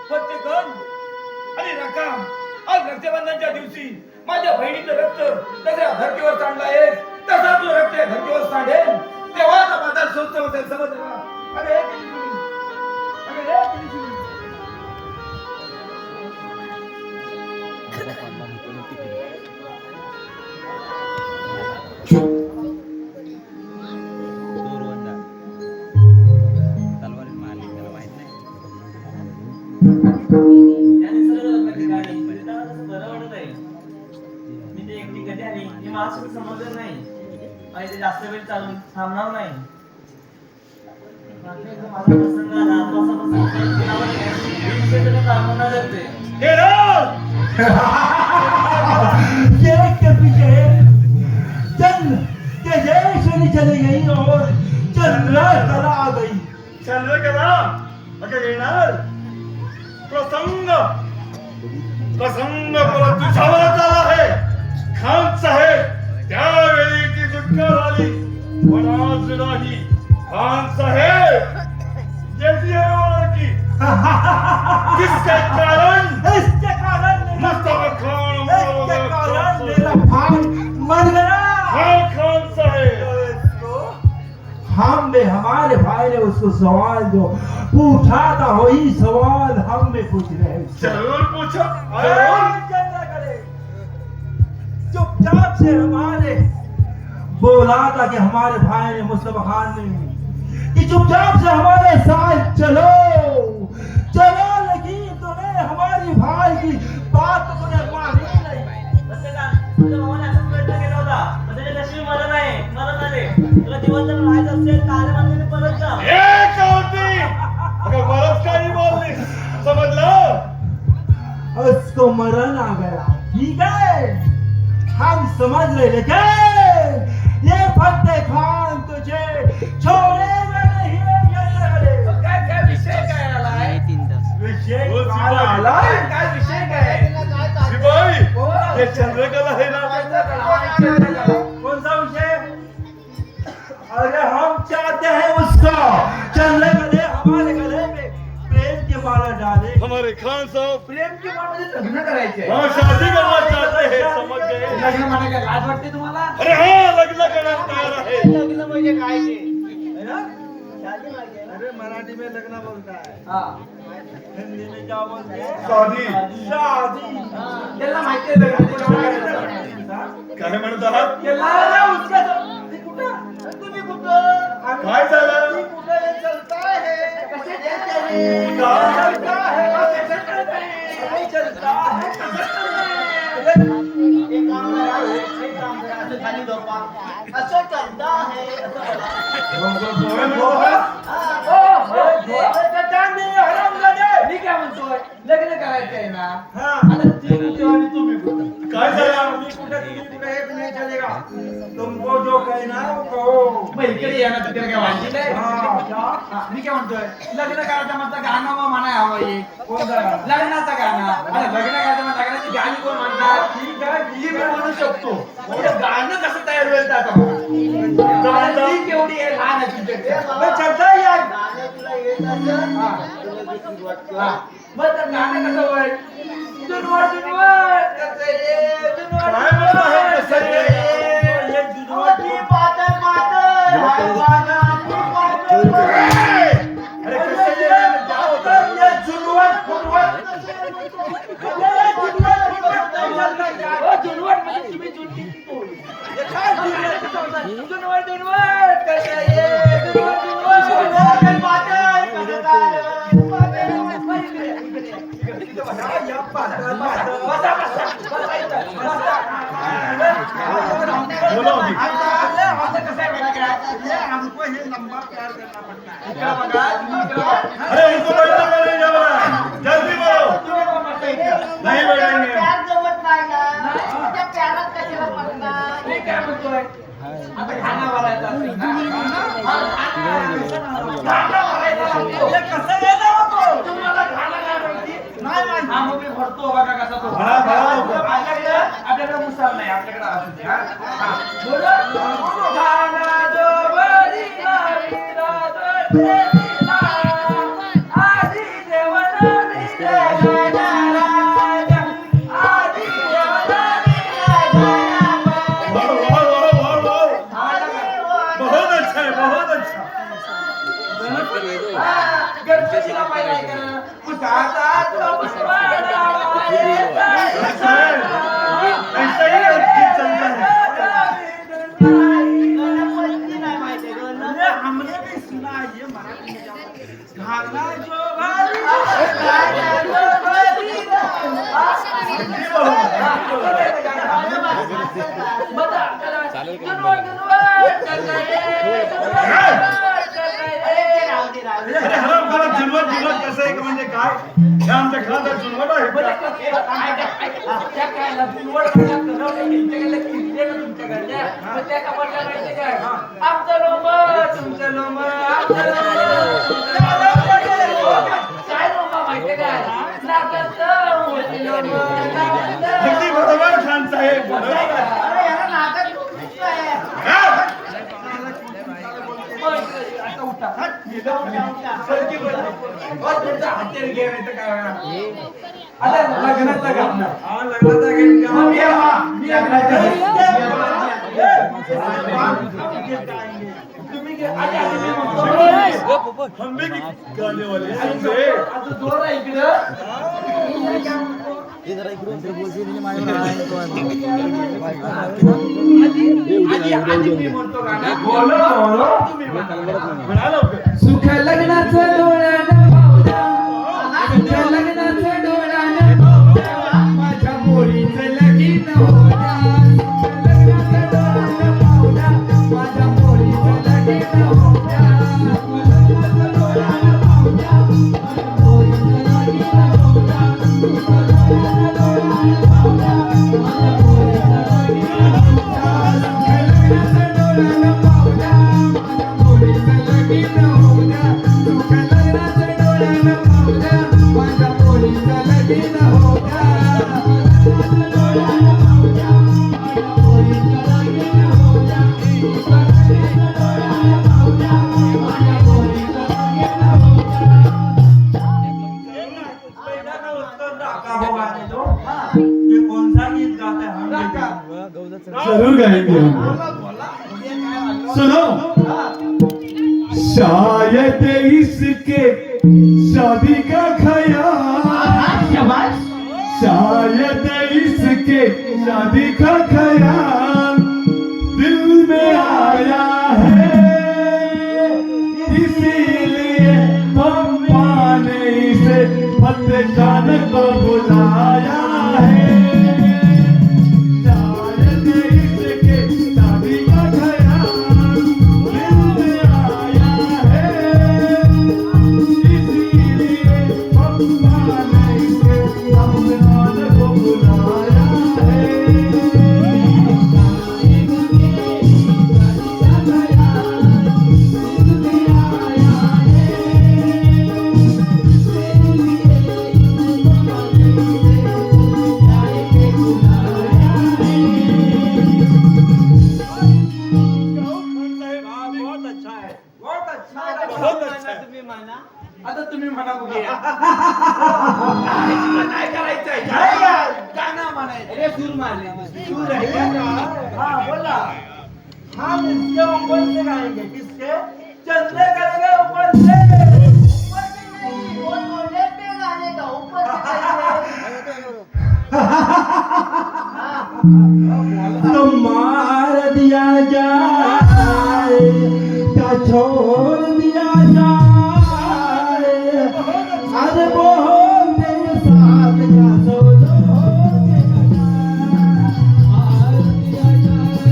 फत्तेखान आणि रका, आज रक्षाबंधनच्या दिवशी माझ्या बहिणीचं रक्त जसं धरतीवर सांडलं आहे तसा तो रक्त या धरतीवर सांडेल तेव्हा माझा स्वस्त होते. समजला? अरे हे किती तुम्ही? अरे हे किती तुम्ही? त्याने सरळ आपल्याकडे गाडी फिरताना कसं बरं वाटत आहे. मी ते एकटी कधी आली हे मला सुद्धा समजलं नाही आणि ते जास्त वेळ चालून थांबणार नाही. माझा प्रसंग आला, तो असा प्रसंग केला नाही. मी शेताला कामाला जाते. ये के पीछे चंद्र के जैसे चली गई और चंद्रकला आ गई. चंद्रकला अगं येणार प्रसंग परत तुझ्यावर आला आहे. खान साहेब त्यावेळी ती सुटका झाली, पण आज नाही. खान साहेब जैसी है और की किसके कारण इसके कारण मुस्तफा खान इसके कारण मेरा भाई मर गया. हाँ खान साहेब हम में हमारे भाई ने उसको सवाल जो पूछा था वही सवाल हम में पूछ रहे हैं. जरूर पूछो. चुपचाप से हमारे बोला था कि हमारे भाई ने मुस्तफा खान ने कि चुपचाप से हमारे साथ चलो चलो, लेकिन तूने हमारी भाई की बात तो तूने मानी नहीं. प्रत्येकान तुझ्या भावाने असा प्रयत्न केला होता, पण त्याच्या नशिबी मरण आहे. मरण आले. तुला दिवस जर राहायचं असेल तर आले माणसाने परत जा. एक होती अगं बरंच काही बोलली. समजलं? उसको मरण आ गया, ठीक है हम समझ रहे, लेकिन ये फत्ते खान तुझे छोड़ेगा नहीं. काय विषय काय आलाय? विषय हो, काय शिवाय. आलाय? काय विषय काय? शिवाई हे चंद्रकला आहे ना. कौन सा विषय? अरे हम चाहते हैं उसको चंद्र गले हमारे गले में प्रेम की माला डाले. हमारे खान साहब प्रेम की मध्ये लग्न करायचे. हाँ शादी करना चाहते हैं. समझ गए? लग्न म्हणे काय लाज वाटते तुम्हाला? अरे हाँ लग्न करना तैयार है. लग्न म्हणजे काय ते? है ना? शादी मागे. अरे मराठी में लगना बोलता है, हा. हिंदी में क्या बोलते हैं? शादी. शादी. त्याला माहिती आहे लग्न कोणाला करायचं. काय म्हणत आहात? त्याला उसका तुम्ही कुठं तुम्ही कुठं? काय झालं? मी कुठं एक काम करा, असं खाली झोपा. असं चलता है, असं बोला. मी काय म्हणतोय लग्न करायचंय ना हा. आता तुम्ही कुठं? काय झालं मी कुठे तुम्ही कुठे एक नाही चलेगा. तुमको जो कहना है वो कहो. मग इकडे या ना तिकडे काय वाटली नाही हा. मी काय म्हणतोय लग्न करायचं म्हणता गाणं मग म्हणाय हवं एक कोणतं गाणं? लग्नाचं गाणं आता लग्न करायचं म्हणता लग्नाची गाणी कोण म्हणतात ठीक आहे, ही मी म्हणू शकतो म्हणजे गाणं कसं तयार होईल आता गाणी केवढी आहे लहान आहे तुमच्याकडे मैं चलता ही आहे. गाणं तुला येत असेल, तर लगेच सुरुवात कर. हा. मग तर गाणं कसं होईल दुनवट दुनवट कसं रे दुनवट काय म्हणतो आहे दुनवट कसं रे? रे. एक जुजवट. अति पातळ पातळ, हाय वागा, अति पातळ पातळ. अरे कसं रे? जाओ तर ये जुनवट फुटवट. ओ, दुनवट म्हणजे तुम्ही जुनती बोल. काय दुनवट दुनवट कसं रे दुनवट दुनवट पातळ पातळ, कसं काय? अरे उनको बैठने का नहीं जाना है. जल्दी बोलो. नहीं बैठेंगे. प्यार जमत नाही ना. त्या प्यारात कशाला पडणार? मी काय म्हणतोय आता खाना भरायचा असेल ना खाना भरायचा लागतो. कसं येणार होतो? तुम्हाला खाना काय माहिती नाही माहिती. हा मग मी भरतो बघा कसा तो भरा, भरा लवकर. आपल्याकडे मुसाल नाही आपल्याकडे असू दे, हा? हा. बोलो. खाना जो भरीला विरा दर्शनीला, आधी जेवणाने जगाला राजा, आधी जेवणाने जगाला वाह, वाह, वाह, वाह, वाह. राजा. बहुत अच्छा है, बहुत अच्छा. गणपतीला पाहिजे करा पुजाचा तो पुष्पाला ऐसा है. ऐसा ही गीत चलता है. गणपती नाही माहिती गण. ये हमने भी सुना है ये मराठी में जाता है. घाना जो भारी. हिंदी बोलो. अरे हराम खरा जुनवट जुनवट कसं आहे का म्हणजे काय हे आमच्या खानदार जुनवट आहे का? आमचं लोम तुमचं लोम काय लोम माहिती काय अगदी बरोबर खान साहेब बरोबर आहे. अरे याला नाटक खूप दिसतं आहे. हा? आता उठा उठा, उठा. आता लग्नाचं गाणं हा लग्नाचा गीत गाणं. मग ये बा, मी लग्नाचं तुम्ही गे- आधी- आधी मी म्हणतो, हम भी गाने वाले हैं हमसे. आता जोर आहे इकडं आधी मी म्हणतो गाणं बोलो बोलो तुम्ही म्हणा. म्हणा लवकर. सुख लग्नाचं डोळ्यानं भावड्या, सुख लग्नाचं डोळ्यानं भावड्या, माझ्या पोरीचं लगीन होत्या. सुख लग्नाचं डोळ्यानं भावड्या, माझ्या पोरीचं लगीन होत्या. सुख लग्नाचं डोळ्यानं भावड्या, माझ्या पोरीचं लगीन होत्या. सुख लग्नाचं डोळ्यानं भावड्या, माझ्या पोरीचं लगीन होत्या. सुख लग्नाचं डोळ्यानं भावड्या, माझ्या पोरीचं लगीन होत्या. सुख लग्नाचं डोळ्यानं भावड्या, माझ्या पोरीचं लगीन होत्या. पहिला का उत्तर डाका होगा ने दो. ये कौन सा गीत गाते हैं हम लोग? जरूर गाएंगे हम. सुनो. शायद इसके शादी का ख्याल, शायद इसके शादी का ख्याल दिल में आया है, इसीलिए पप्पा ने ने जान को बुलाया है शायद इसके शादी का ख्याल दिल में आया है इसीलिए पप्पा ने इसे अपने जान को बुलाया है तुम्ही म्हणा आता तुम्ही म्हणा बघूया काय करायचंय गाणं म्हणायचं अरे सूर मारले सूर आहे का? हाँ बोला हम इसके ऊपर से गाएंगे किसके चंद्र के ऊपर से तो मार दिया जाए क्या छोड़ दिया जाए अरे वो मेरे साथ क्या सोचो मार दिया जाए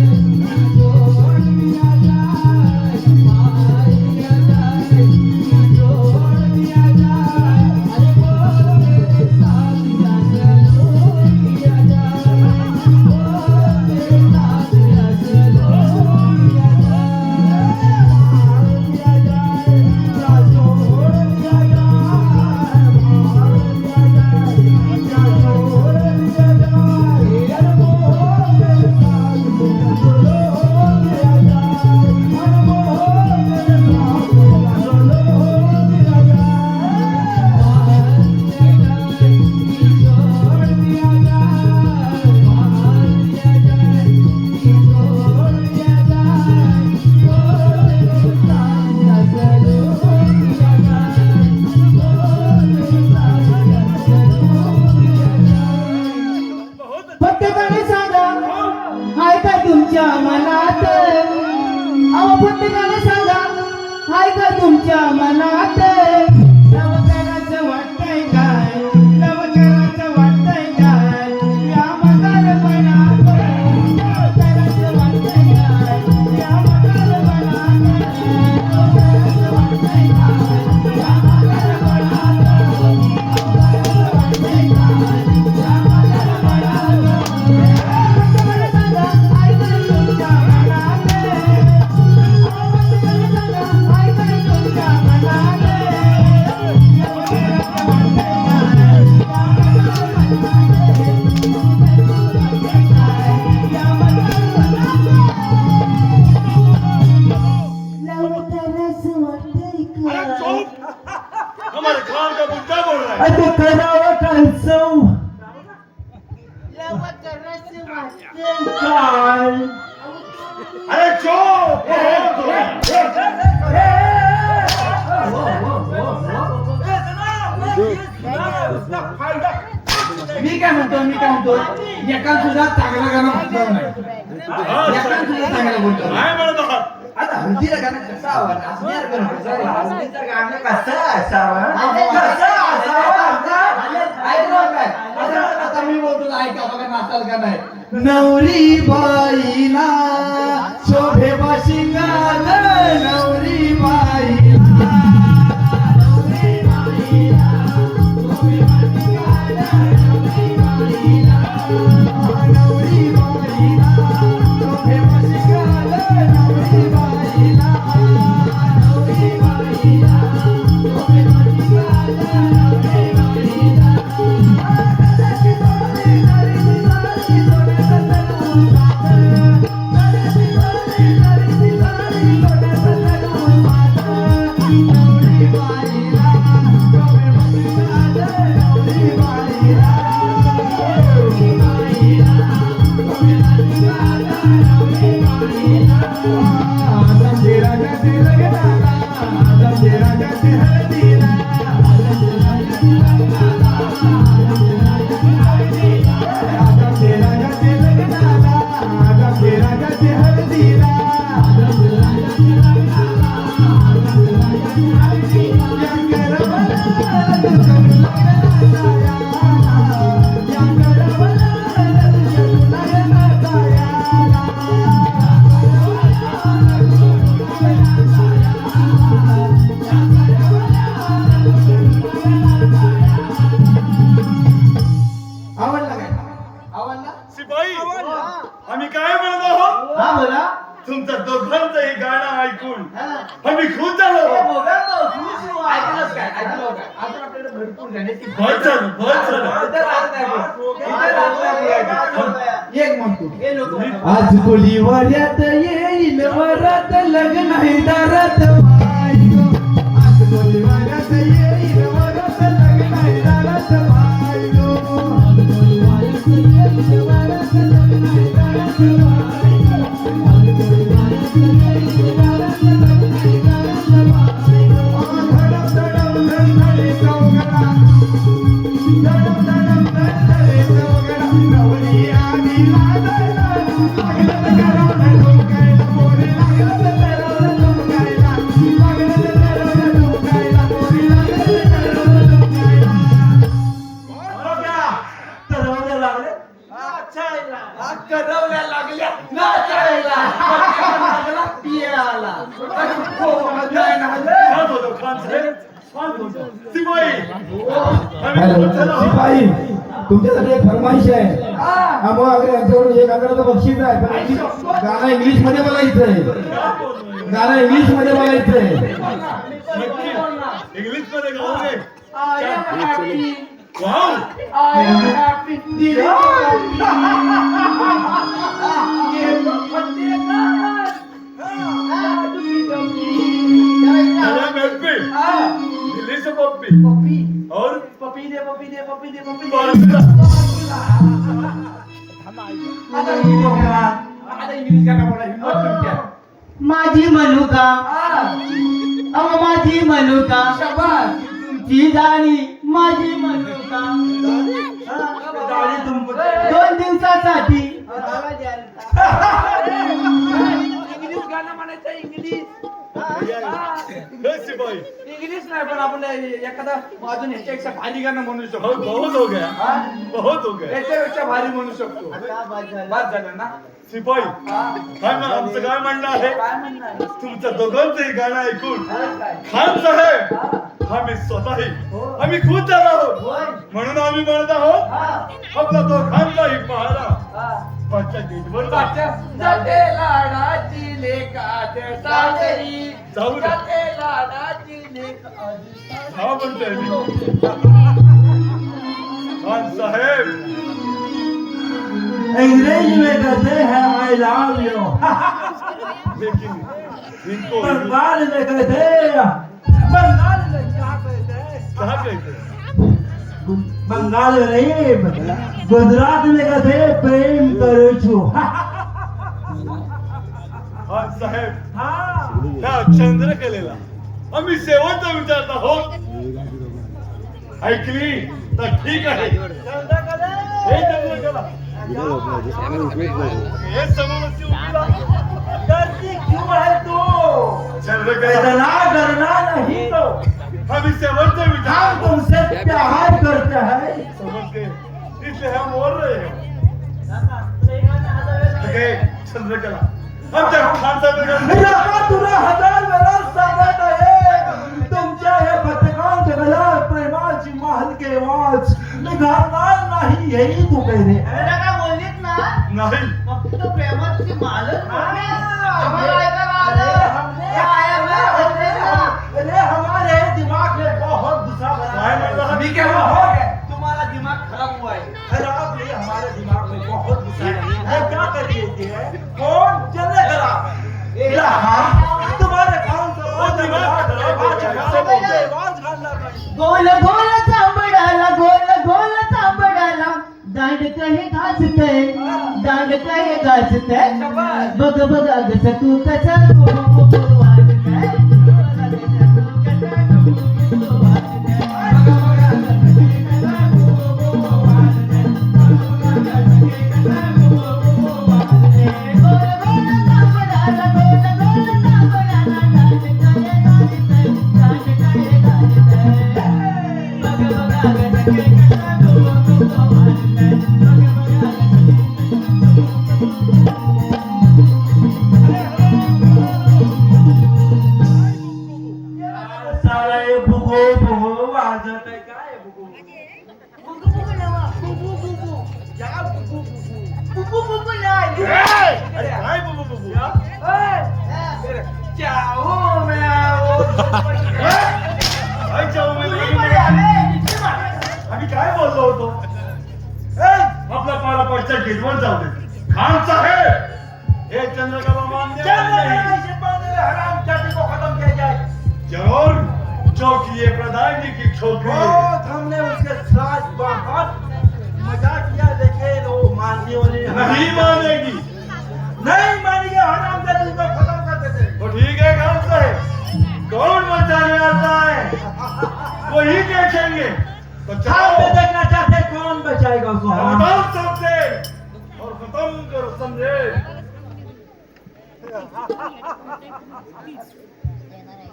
छोड़ दिया जाए मार दिया जाए छोड़ दिया जाए अरे वो मेरे साथ क्या चलो किया जाए फक्त गाणे सांगा हाय का तुमच्या मनात अहो फक्त गाणे सांगा हाय का तुमच्या मनात लव करायचं वाटतंय काय लव करायचं वाटतंय काय या म्हातारपणात लव करायचं वाटतंय काय या म्हातारपणात लव करायचं वाटतंय काय या म्हातारपणात लव करायचं वाटतंय काय या हमारे खान का बुद्धा बोल रहा है अरे करावं काय सौ काय अरे चुप मी काय म्हणतो एका सुद्धा चांगला गाणं म्हटलं नाही एका सुद्धा चांगला बोलतो काय म्हणत आहात आता हळदीला गाणं कसं हवं नाचण्यावर गाणं कसं हवं? हळदीचं गाणं कसं असावं आता मी बोलतो ऐका बघा नाचाल का नाही नवरी बाईला शोभे शिंगार नवरी बाईला नवरी बाईला शोभे शिंगार नवरी बाईला नवरी बाईला शोभे शिंगार नवरी बाईला नवरी बाईला शोभे शिंगार नवरी बाईला शिपाई आम्ही काय म्हणत आहोत हा बोला. तुमचं दोघांचंही गाणं ऐकून हा. आम्ही खुश झालो ऐकलंच काय? ऐकलं काय? अजून आपल्याकडे भरपूर गाण्याची बस झालं बस झालं इथं राहत नाही आपण. इथं राहत नाही आपण. एक म्हणतो हे लोक आज कोली वाऱ्यात येईल वरात लग्न आहे दारात बायको. आज कोली वाऱ्यात येईल वरात लग्न आहे दारात बायको. आज कोली वाऱ्यात येईल वरात लग्न आहे दारात बायको. आज कोली वाऱ्यात येईल वरात लग्न आहे दारात बायको. धडम धडम धडधडे चौघडा. धडम धडम धडधडे चौघडा. नवरी आली लाजायला. लागलं तर घराला डोकायला. पोरी लागलं तर घराला डोकायला. लागलं तर घराला डोकायला. पोरी लागलं तर घराला डोकायला. तरवल्या लागले कदवल्या लागल्या नाचायला. लागला पियाला. शांत होतो खान साहेब शांत होतो शिपाई आम्ही हॅलो खुश झालो शिपाई तुमच्यासाठी एक फरमाईश आहे. मग अगर यांच्याकडून 1,000चं बक्षीस आहे पण गाणं इंग्लिश मध्ये बोलायचं आहे. गाणं इंग्लिश मध्ये बोलायचं आहे. नक्की इंग्लिश मध्ये गाओगे I am happy. Wow I am happy. दिली अरे मेरे दिल्ली से पप्पी और पपी दे पपी दे पपी दे पपी दे. बाजूला. आता इंग्लिश गाणं बोला. हिंमत तुमच्या. माझी मनुका अहो माझी मनुका तुमची जाणी माझी मनुका 2 दिवसासाठी इंग्लिश गाणं म्हणायचं. इंग्लिश हे शिपाई इंग्लिश नाही पण आपण एखादा अजून ह्याच्यापेक्षा भारी गाणं म्हणू शकतो. बहुत हो गया बहुत हो गया याच्यापेक्षा भारी म्हणू शकतो. बाद झालं ना. शिपाई काय मग आमचं काय म्हणणं आहे काय म्हणणार तुमचं दोघांचंही गाणं ऐकून खान साहेब आम्ही स्वतःही आम्ही खुश झालो आहोत म्हणून आम्ही म्हणत आहोत आपला तो खानचाही पहारा पाचच्या गेटवर जाते लाडाची लेकात सासरी. जाऊ दे. जाते लाडाची लेकात. हा म्हणतोय मी खान साहेब अंग्रेजी में कहते हैं आई लव यू लेकिन इनको बंगाल में कहते हैं बंगाल में क्या कहते हैं कहा कहते बंगाल में नहीं गुजरात में कहते हैं प्रेम करू छू खान साहेब त्या चंद्रकलेला आम्ही शेवटचा विचारत आहोत ऐकली तर ठीक आहे हे चंद्रकला हे समोरची उभीला डरती क्यों है तू चंद्रकला इतना डरना नहीं तो आम्ही शेवटचा हम विचार तुमसे प्यार करते हैं समझ के इसलिए हम बोल रहे हैं चंद्रकला आमच्या खान साहेब नका तुला 1000 वेळा सांगत आहे तुमच्या हे पथकांच्या गळ्यात प्रेमाची महाल के वाच निघालणार नाही यही तू कह रे का बोललीत ना नाही फक्त प्रेमाची मालक अरे हमारे दिमाग में बहुत गुस्सा भरा काय म्हणला हा? मी क्या हो गया तुम्हाला दिमाग खराब हुआ है. खराब नहीं हमारे दिमाग में बहुत गुस्सा है वो क्या कर देती है कौन चले गला तुम्हारे कौन से वो दिमाग खराब गोल गोल चांबडाला गोल गोल चांबडाला दांड कहे घासते दांड कहे घासते बघ बघ अगस तू कसा आईच्या उमेदीने आम्ही काय बोललो होतो आपला पाला पडच्या गेटवर जाऊ दे खान साहेब हे चंद्रकला मान्य नहीं जरूर चौकी ये प्रधान जी की छोकरी है। हमने उसके साथ बहुत मजाक किया लेकिन वो मानने वाली नहीं मानेगी नहीं मानेंगे हराम का दिल को खत्म कर देते तो ठीक है खान साहेब कौन बचाने आता है वही देखेंगे तो हम चलो भी देखना चाहते हैं कौन बचाएगा उसको बताओ सबसे और खत्म करो समझे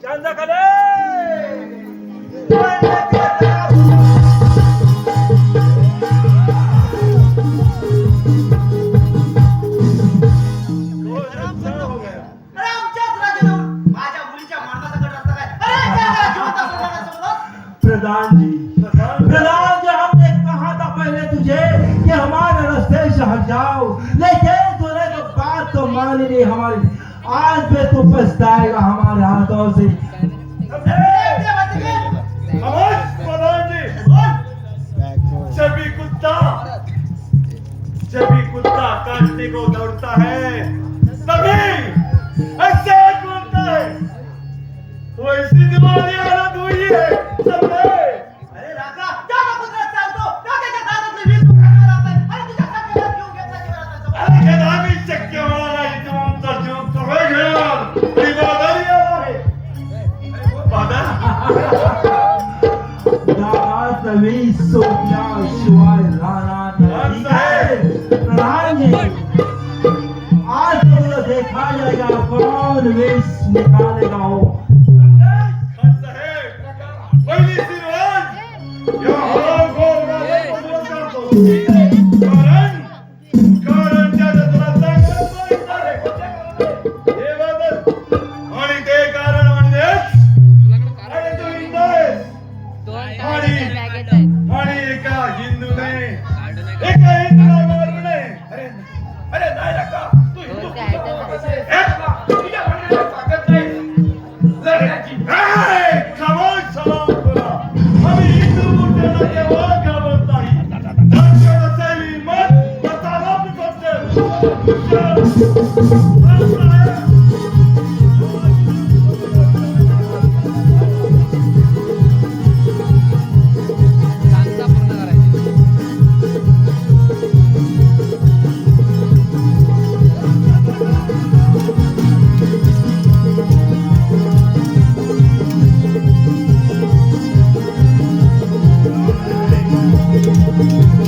चंद्रकले हो गया अरे आमच्याच राजाजवळ माझ्या मुलीच्या मरणाचा कट असता काय अरे त्या जिवंत सोडवण्यासोबत प्रधान जी हमने कहा था पहले तुझे कि हमारे रास्ते से हट जाओ लेकिन तूने तो बात तो मानी नहीं हमारी आज पे तू पछताएगा हमारे हाथों से समझ प्रधान जी जब भी कुत्ता काटने को दौड़ता है तभी ऐसे बोलता है वो इसी दिवाली हालत हुई है समझे अरे राजा त्या कुत्र्यात चालतो त्या त्याच्या दारातले 20 दुकानावर राहताय अरे तुझ्या साथीला घेऊन घेतला जीवनाचा अरे खेदामी शक्य होणार नाही तुमचा जीव कवळ घेणार ही बाजारी आहे बाजार दादा तभी सोचा शिवाय राणा ठीक है प्रधान जी आज तो देखा जाएगा कौन वेश निकालेगा वो खान साहेब पहिली सुरुवात या हरामखोर राजापासून करतो कारण त्याचं तुला चांगलं माहित आहे हे बदल आणि ते कारण म्हणजे आणि तू हिंदू आहेस आणि एका हिंदूने एका हिंदूला मारू नये अरे अरे नाही नका तू हिंदू तुझ्या म्हणण्याला ताकद नाही लढण्याची Hey, खामोश सलाम करा आम्ही हिंदू मूर्त्यांना केव्हा घाबरत नाही त्यांच्यात असेली मत मताला Thank you.